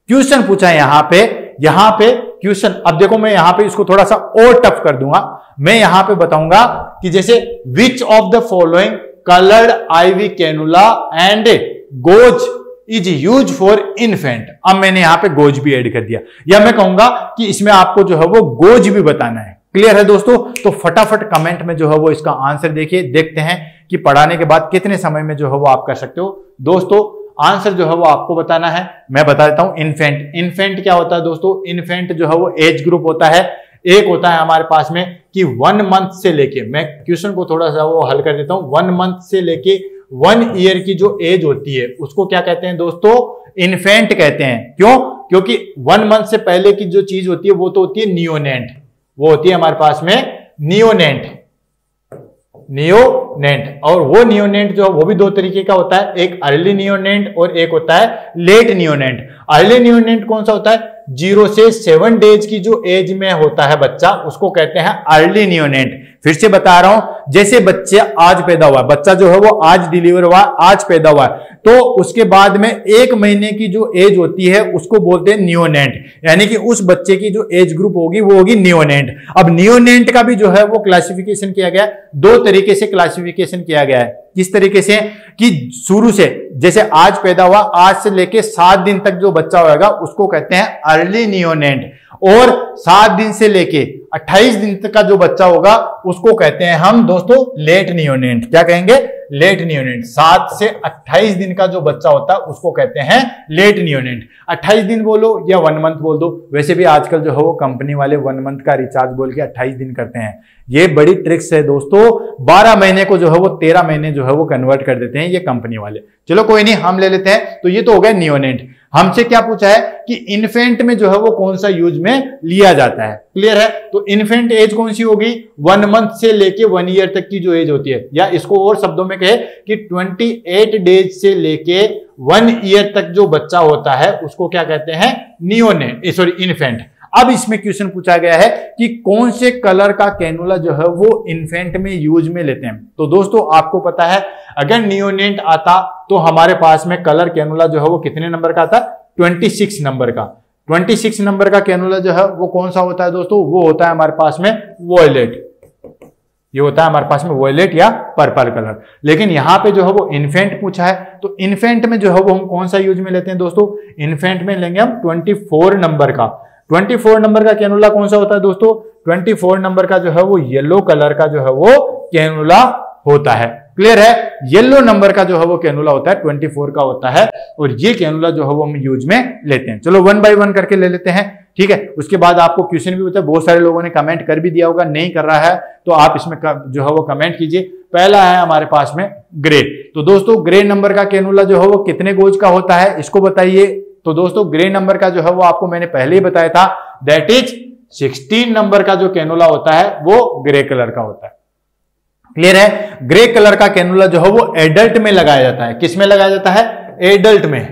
A: क्वेश्चन पूछा है यहां पे क्वेश्चन। अब देखो मैं यहां पे इसको थोड़ा सा और टफ कर दूंगा। मैं यहां पे बताऊंगा कि जैसे which of the following colored IV cannula and gauge is used for infant? अब मैंने यहां पे गोज भी ऐड कर दिया, या मैं कहूंगा कि इसमें आपको जो है वो गोज भी बताना है। क्लियर है दोस्तों? तो फटाफट कमेंट में जो है वो इसका आंसर देखिए, देखते हैं कि पढ़ाने के बाद कितने समय में जो है वो आप कर सकते हो। दोस्तों आंसर जो है वो आपको बताना है, मैं बता देता हूं। इन्फेंट, इन्फेंट क्या होता है दोस्तों? इन्फेंट जो है वो एज ग्रुप होता है। एक होता है हमारे पास में कि 1 मंथ से लेके, मैं क्वेश्चन को थोड़ा सा वो हल कर देता हूं, 1 मंथ से लेके 1 ईयर की जो एज होती है उसको क्या कहते हैं दोस्तों? इन्फेंट कहते हैं। क्यों? क्योंकि 1 मंथ से पहले की जो चीज होती है वो तो होती है नियोनेंट, वो होती है हमारे पास में नियोनेंट। और वो नियोनेंट जो वो भी 2 तरीके का होता है, एक अर्ली नियोनेंट और एक होता है लेट नियोनेंट। अर्ली नियोनेंट कौन सा होता है? 0 से 7 डेज की जो एज में होता है बच्चा, उसको कहते हैं अर्ली नियोनेंट। फिर से बता रहा हूं, जैसे बच्चे आज पैदा हुआ, बच्चा जो है वो आज डिलीवर हुआ, आज पैदा हुआ, तो उसके बाद में 1 महीने की जो एज होती है उसको बोलते हैं नियोनेंट, यानी कि उस बच्चे की जो एज ग्रुप होगी वो होगी नियोनेंट। अब नियोनेंट का भी जो है वो क्लासिफिकेशन किया गया है, 2 तरीके से क्लासिफिकेशन किया गया है। किस तरीके से? कि शुरू से जैसे आज पैदा हुआ, आज से लेके 7 दिन तक जो बच्चा होगा उसको कहते हैं अर्ली नियोनेंट, और 7 दिन से लेके 28 दिन तक का जो बच्चा होगा उसको कहते हैं हम दोस्तों लेट नियोनेंट। क्या कहेंगे? लेट नियोनेंट। 7 से 28 दिन का जो बच्चा होता है उसको कहते हैं लेट नियोनेंट। 28 दिन बोलो या 1 मंथ बोल दो, वैसे भी आजकल जो है वो कंपनी वाले 1 मंथ का रिचार्ज बोल के 28 दिन करते हैं। ये बड़ी ट्रिक्स है दोस्तों, 12 महीने को जो है वो 13 महीने जो है वो कन्वर्ट कर देते हैं ये कंपनी वाले। चलो कोई नहीं, हम ले लेते हैं। तो ये तो हो गया नियोनेंट। हमसे क्या पूछा है कि इन्फेंट में जो है वो कौन सा यूज में लिया जाता है। क्लियर है? तो इन्फेंट एज कौन सी होगी? 1 मंथ से लेके 1 ईयर तक की जो एज होती है, या इसको और शब्दों में कहे कि 28 डेज से लेके 1 ईयर तक जो बच्चा होता है उसको क्या कहते हैं? इन्फेंट। अब इसमें क्वेश्चन पूछा गया है कि कौन से कलर का कैनुला जो है वो इन्फेंट में यूज में लेते हैं। तो दोस्तों आपको पता है अगर नियोनेंट आता तो हमारे पास में कलर कैनुला जो है वो कितने नंबर का आता? 26 नंबर का। 26 नंबर का कैनुला जो है वो कौन सा होता है दोस्तों? वो होता है हमारे पास में वॉयलेट। ये होता है हमारे पास में वॉयलेट या पर्पल कलर। लेकिन यहां पे जो है वो इन्फेंट पूछा है, तो इन्फेंट में जो है वो हम कौन सा यूज में लेते हैं दोस्तों? इन्फेंट में लेंगे हम 24 नंबर का। 24 नंबर का कैनुला कौन सा होता है दोस्तों? 24 नंबर का जो है वो येलो कलर का जो है वो कैनुला होता है। क्लियर है? येलो नंबर का जो है वो कैनुला होता है 24 का होता है, और ये कैनुला जो है वो हम यूज में लेते हैं। चलो 1 बाय 1 करके ले लेते हैं, ठीक है। उसके बाद आपको क्वेश्चन भी होता है, बहुत सारे लोगों ने कमेंट कर भी दिया होगा, नहीं कर रहा है तो आप इसमें जो है वो कमेंट कीजिए। पहला है हमारे पास में ग्रे। तो दोस्तों ग्रे नंबर का कैनुला जो है वो कितने गोज का होता है इसको बताइए। तो दोस्तों ग्रे नंबर का जो है वो आपको मैंने पहले ही बताया था, दैट इज 16 नंबर का जो कैनुला होता है वो ग्रे कलर का होता है। क्लियर है? ग्रे कलर का कैनुला जो है वो एडल्ट में लगाया जाता है। किस में लगाया जाता है? एडल्ट में।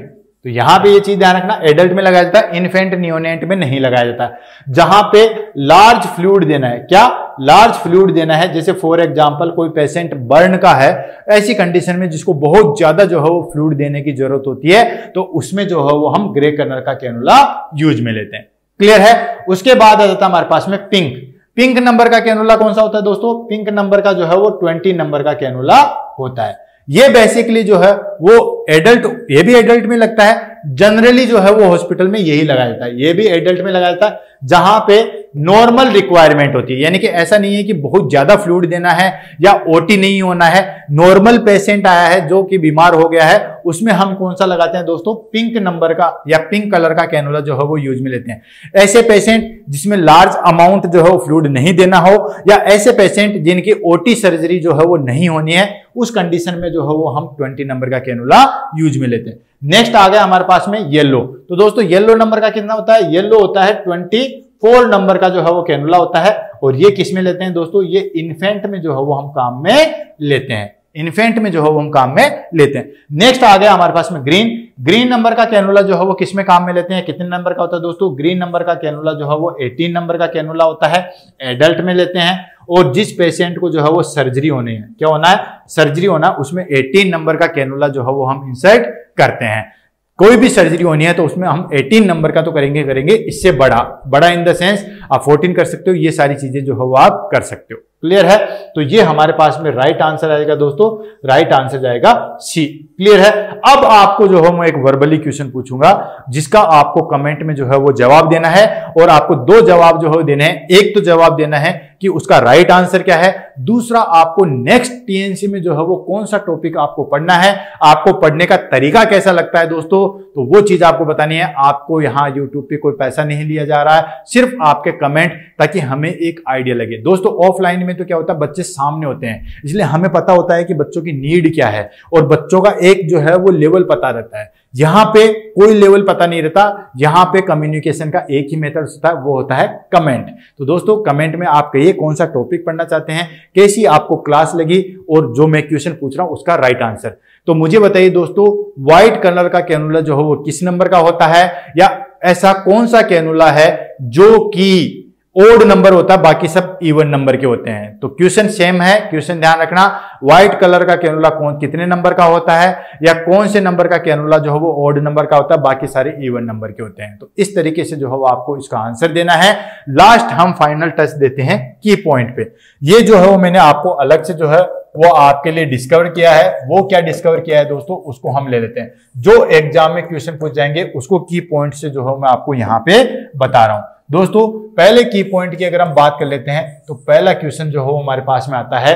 A: तो यहां पे ये चीज ध्यान रखना, एडल्ट में लगाया जाता है, इन्फेंट नियोनेट में नहीं लगाया जाता है। जहां पे लार्ज फ्लूइड देना है, क्या लार्ज फ्लूइड देना है, जैसे फॉर एग्जांपल कोई पेशेंट बर्न का है, ऐसी कंडीशन में जिसको बहुत ज्यादा जो है वो फ्लूइड देने की जरूरत होती है, तो उसमें जो है वो हम ग्रे कलर का कैनुला यूज में लेते हैं। क्लियर है? उसके बाद आ जाता है हमारे पास में पिंक। पिंक नंबर का कैनुला कौन सा होता है दोस्तों? पिंक नंबर का जो है वो 20 नंबर का कैनुला होता है। ये बेसिकली जो है वो एडल्ट, ये भी एडल्ट में लगता है, जनरली जो है वो हॉस्पिटल में यही लगाया जाता है, ये भी एडल्ट में लगाया जाता है, जहां पे नॉर्मल रिक्वायरमेंट होती है। यानी कि ऐसा नहीं है कि बहुत ज्यादा फ्लूइड देना है या ओटी नहीं होना है, नॉर्मल पेशेंट आया है जो कि बीमार हो गया है, उसमें हम कौन सा लगाते हैं दोस्तों? पिंक नंबर का या पिंक कलर का कैनुला जो है वो यूज में लेते हैं। ऐसे पेशेंट जिसमें लार्ज अमाउंट जो है वो फ्लूइड नहीं देना हो, या ऐसे पेशेंट जिनकी ओटी सर्जरी जो है वो नहीं होनी है, उस कंडीशन में जो है वो हम 20 नंबर का कैनुला यूज में लेते हैं। नेक्स्ट आ गया हमारे पास में येलो। तो दोस्तों येलो नंबर का कितना होता है? येलो होता है 24 नंबर का जो है वो कैनुला होता है, और ये किस में लेते हैं दोस्तों? ये इन्फेंट में जो है वो हम काम में लेते हैं, इन्फेंट में जो है वो हम काम में लेते हैं। नेक्स्ट आ गया हमारे पास में ग्रीन। ग्रीन नंबर का कैनुला जो है वो किस में काम में लेते हैं? कितने नंबर का होता है दोस्तों? ग्रीन नंबर का कैनुला जो है वो 18 नंबर का कैनुला होता है, एडल्ट में लेते हैं। और जिस पेशेंट को जो है वो सर्जरी होनी है, क्या होना है? सर्जरी होना, उसमें 18 नंबर का कैनुला जो है वो हम इंसर्ट करते हैं। कोई भी सर्जरी होनी है तो उसमें हम 18 नंबर का तो करेंगे, इससे बड़ा इन द सेंस आप 14 कर सकते हो, ये सारी चीजें जो है वो आप कर सकते हो। क्लियर है? तो ये हमारे पास में राइट आंसर आएगा दोस्तों, राइट आंसर जाएगा सी। क्लियर है? अब आपको जो है मैं एक वर्बली क्वेश्चन पूछूंगा, जिसका आपको कमेंट में जो है वो जवाब देना है, और आपको 2 जवाब जो है देने हैं। एक तो जवाब देना है कि उसका राइट आंसर क्या है, दूसरा आपको नेक्स्ट टीएनसी में जो है वो कौन सा टॉपिक आपको पढ़ना है, आपको पढ़ने का तरीका कैसा लगता है दोस्तों, तो वो चीज आपको बतानी है। आपको यहाँ यूट्यूब पे कोई पैसा नहीं लिया जा रहा है, सिर्फ आपके कमेंट, ताकि हमें एक आइडिया लगे। दोस्तों ऑफलाइन में तो क्या होता है, बच्चे सामने होते हैं, इसलिए हमें पता होता है कि बच्चों की नीड क्या है, और बच्चों का एक जो है वो लेवल पता रहता है। यहां पे कोई लेवल पता नहीं रहता, यहां पे कम्युनिकेशन का एक ही मेथड होता है, वो होता है कमेंट। तो दोस्तों कमेंट में आप कहिए कौन सा टॉपिक पढ़ना चाहते हैं, कैसी आपको क्लास लगी, और जो मैं क्वेश्चन पूछ रहा हूं उसका राइट आंसर। तो मुझे बताइए दोस्तों, व्हाइट कलर का कैनुला जो है वो किस नंबर का होता है, या ऐसा कौन सा कैनुला है जो कि ओड नंबर होता है, बाकी सब इवन नंबर के होते हैं। तो क्वेश्चन सेम है, क्वेश्चन ध्यान रखना, व्हाइट कलर का कैनुला कितने नंबर का होता है, या कौन से नंबर का कैनुला जो है वो ओड नंबर का होता है, बाकी सारे इवन नंबर के होते हैं। तो इस तरीके से जो है वो आपको इसका आंसर देना है। लास्ट हम फाइनल टच देते हैं की पॉइंट पे। ये जो है वो मैंने आपको अलग से जो है वो आपके लिए डिस्कवर किया है। वो क्या डिस्कवर किया है दोस्तों, उसको हम ले लेते हैं। जो एग्जाम में क्वेश्चन पूछ जाएंगे उसको की पॉइंट से जो है मैं आपको यहां पे बता रहा हूं। दोस्तों पहले की पॉइंट की अगर हम बात कर लेते हैं, तो पहला क्वेश्चन जो है हमारे पास में आता है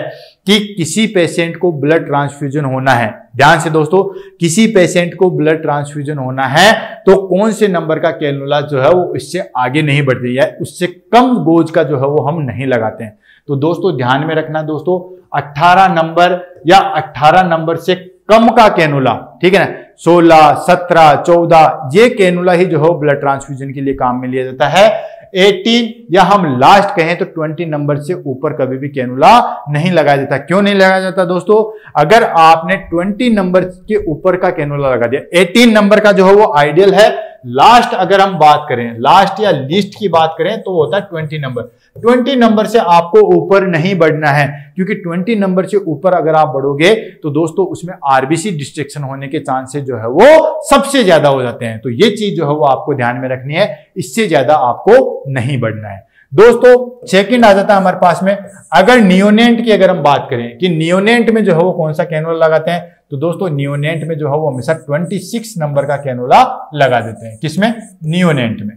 A: कि किसी पेशेंट को ब्लड ट्रांसफ्यूजन होना है। ध्यान से दोस्तों, किसी पेशेंट को ब्लड ट्रांसफ्यूजन होना है तो कौन से नंबर का कैनुला जो है वो इससे आगे नहीं बढ़ती है, उससे कम गोज का जो है वो हम नहीं लगाते हैं। तो दोस्तों ध्यान में रखना दोस्तों, 18 नंबर या 18 नंबर से कम का कैनुला, ठीक है ना, 16, 17, 14, ये कैनुला ही जो है ब्लड ट्रांसफ्यूजन के लिए काम में लिया जाता है। 18 या हम लास्ट कहें तो 20 नंबर से ऊपर कभी भी कैनुला नहीं लगाया जाता। क्यों नहीं लगाया जाता दोस्तों? अगर आपने 20 नंबर के ऊपर का कैनुला लगा दिया, 18 नंबर का जो है वो आइडियल है। लास्ट अगर हम बात करें, लास्ट या लिस्ट की बात करें, तो होता है 20 नंबर। 20 नंबर से आपको ऊपर नहीं बढ़ना है, क्योंकि 20 नंबर से ऊपर अगर आप बढ़ोगे तो दोस्तों उसमें आरबीसी डिस्ट्रक्शन होने के चांसेस जो है वो सबसे ज्यादा हो जाते हैं। तो ये चीज जो है वो आपको ध्यान में रखनी है, इससे ज्यादा आपको नहीं बढ़ना है। दोस्तों सेकंड आ जाता है हमारे पास में, अगर नियोनेंट की अगर हम बात करें कि नियोनेंट में जो है वो कौन सा कैनुला लगाते हैं, तो दोस्तों नियोनेंट में जो है वो हमेशा 26 नंबर का कैनुला लगा देते हैं। किसमें? नियोनेंट में।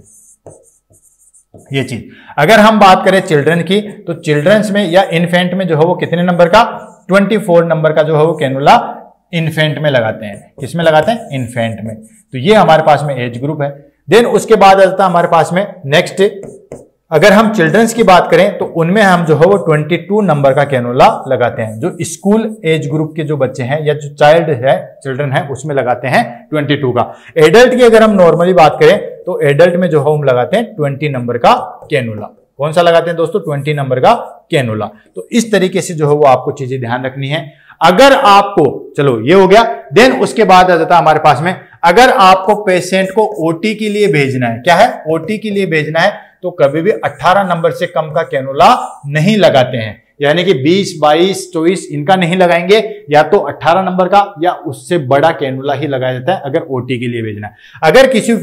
A: ये चीज। अगर हम बात करें चिल्ड्रन की, तो चिल्ड्रंस में या इन्फेंट में जो है वो कितने नंबर का, 24 नंबर का जो है वो कैनुला इन्फेंट में लगाते हैं। किसमें लगाते हैं, इन्फेंट में। तो ये हमारे पास में एज ग्रुप है। देन उसके बाद आता है हमारे पास में नेक्स्ट, अगर हम चिल्ड्रंस की बात करें तो उनमें हम जो है वो 22 नंबर का कैनुला लगाते हैं। जो स्कूल एज ग्रुप के जो बच्चे हैं या जो चाइल्ड है, चिल्ड्रन है, उसमें लगाते हैं 22 का। एडल्ट की अगर हम नॉर्मली बात करें तो एडल्ट में जो है हम लगाते हैं 20 नंबर का कैनुला। कौन सा लगाते हैं दोस्तों, 20 नंबर का कैनुला। तो इस तरीके से जो है वो आपको चीजें ध्यान रखनी है। अगर आपको, चलो ये हो गया। देन उसके बाद आ जाता है हमारे पास में, अगर आपको पेशेंट को ओटी के लिए भेजना है, क्या है, ओटी के लिए भेजना है, तो कभी भी 18 नंबर से कम का कैनुला नहीं लगाते हैं। यानी कि 20, 22, 24 इनका नहीं लगाएंगे, या तो 18 नंबर का या उससे बड़ा कैनुला ही लगाया जाता है अगर ओटी के लिए भेजना है। अगर किसी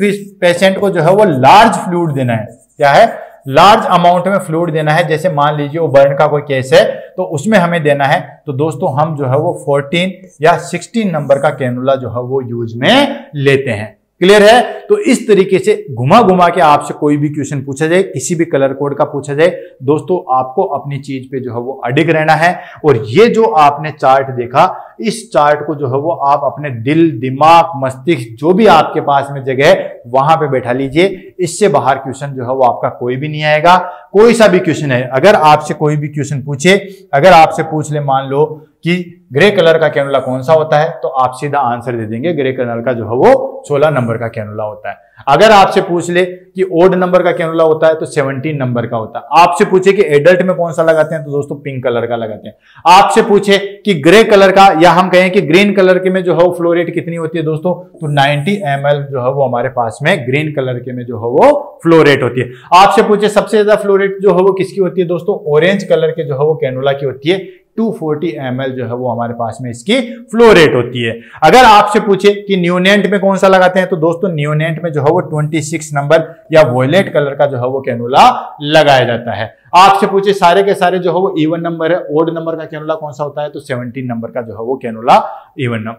A: पेशेंट को जो है वो लार्ज फ्लूइड देना है, क्या है, लार्ज अमाउंट में फ्लूइड देना है, जैसे मान लीजिए वो बर्न का कोई केस है तो उसमें हमें देना है, तो दोस्तों हम जो है वो 14 या 16 नंबर का कैनुला जो है वो यूज में लेते हैं। क्लियर है। तो इस तरीके से घुमा घुमा के आपसे कोई भी क्वेश्चन पूछा जाए, किसी भी कलर कोड का पूछा जाए, दोस्तों आपको अपनी चीज पे जो है वो अडिग रहना है। और ये जो आपने चार्ट देखा, इस चार्ट को जो है वो आप अपने दिल, दिमाग, मस्तिष्क, जो भी आपके पास में जगह है वहां पे बैठा लीजिए। इससे बाहर क्वेश्चन जो है वो आपका कोई भी नहीं आएगा। कोई सा भी क्वेश्चन है, अगर आपसे कोई भी क्वेश्चन पूछे, अगर आपसे पूछ ले मान लो कि ग्रे कलर का कैनुला कौन सा होता है, तो आप सीधा आंसर दे देंगे ग्रे कलर का जो है वो 16 नंबर का कैनुला होता है। अगर आपसे पूछ ले कि ओड नंबर का कैनुला होता है तो 17 नंबर का होता है। आपसे पूछे कि एडल्ट में कौन सा लगाते हैं, तो दोस्तों पिंक कलर का लगाते हैं। आपसे पूछे कि ग्रे कलर का, या हम कहें कि ग्रीन कलर के में जो है वो फ्लो रेट कितनी होती है दोस्तों, तो 90 ml जो है वो हमारे पास में ग्रीन कलर के में जो है वो फ्लो रेट होती है। आपसे पूछे सबसे ज्यादा फ्लो रेट जो है वो किसकी होती है दोस्तों, ऑरेंज कलर के जो है वो कैनुला की होती है। 240 ml जो है वो हमारे पास में इसकी फ्लो रेट होती है। अगर आपसे पूछे कि न्यूनेंट में कौन सा लगाते हैं, तो दोस्तों न्यूनेंट में जो है वो 26 नंबर या वॉयलेट कलर का जो है वो कैनुला लगाया जाता है। आपसे पूछे सारे के सारे जो है वो इवन नंबर है, ओड नंबर का कैनुला कौन सा होता है, तो 17 नंबर का जो है वो कैनुला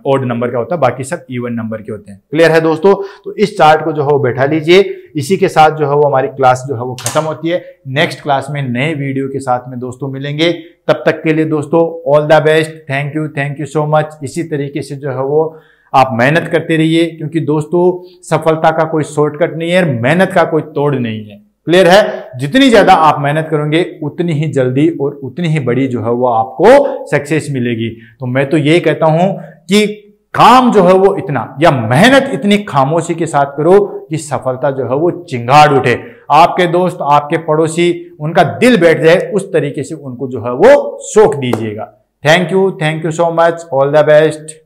A: ओड नंबर का होता है, बाकी सब इवन नंबर के होते हैं। क्लियर है दोस्तों। तो इस चार्ट को जो है वो बैठा लीजिए। इसी के साथ जो है वो हमारी क्लास जो है वो खत्म होती है। नेक्स्ट क्लास में नए वीडियो के साथ में दोस्तों मिलेंगे। तब तक के लिए दोस्तों all the best, thank you so much. इसी तरीके से जो है वो आप मेहनत करते रहिए, क्योंकि दोस्तों सफलता का कोई शॉर्टकट नहीं है, मेहनत का कोई तोड़ नहीं है। क्लियर है। जितनी ज्यादा आप मेहनत करोगे उतनी ही जल्दी और उतनी ही बड़ी जो है वो आपको सक्सेस मिलेगी। तो मैं तो ये कहता हूं कि काम जो है वो इतना, या मेहनत इतनी खामोशी के साथ करो कि सफलता जो है वो चिंगाड़ उठे। आपके दोस्त, आपके पड़ोसी, उनका दिल बैठ जाए, उस तरीके से उनको जो है वो शौक दीजिएगा। Thank you so much, all the best.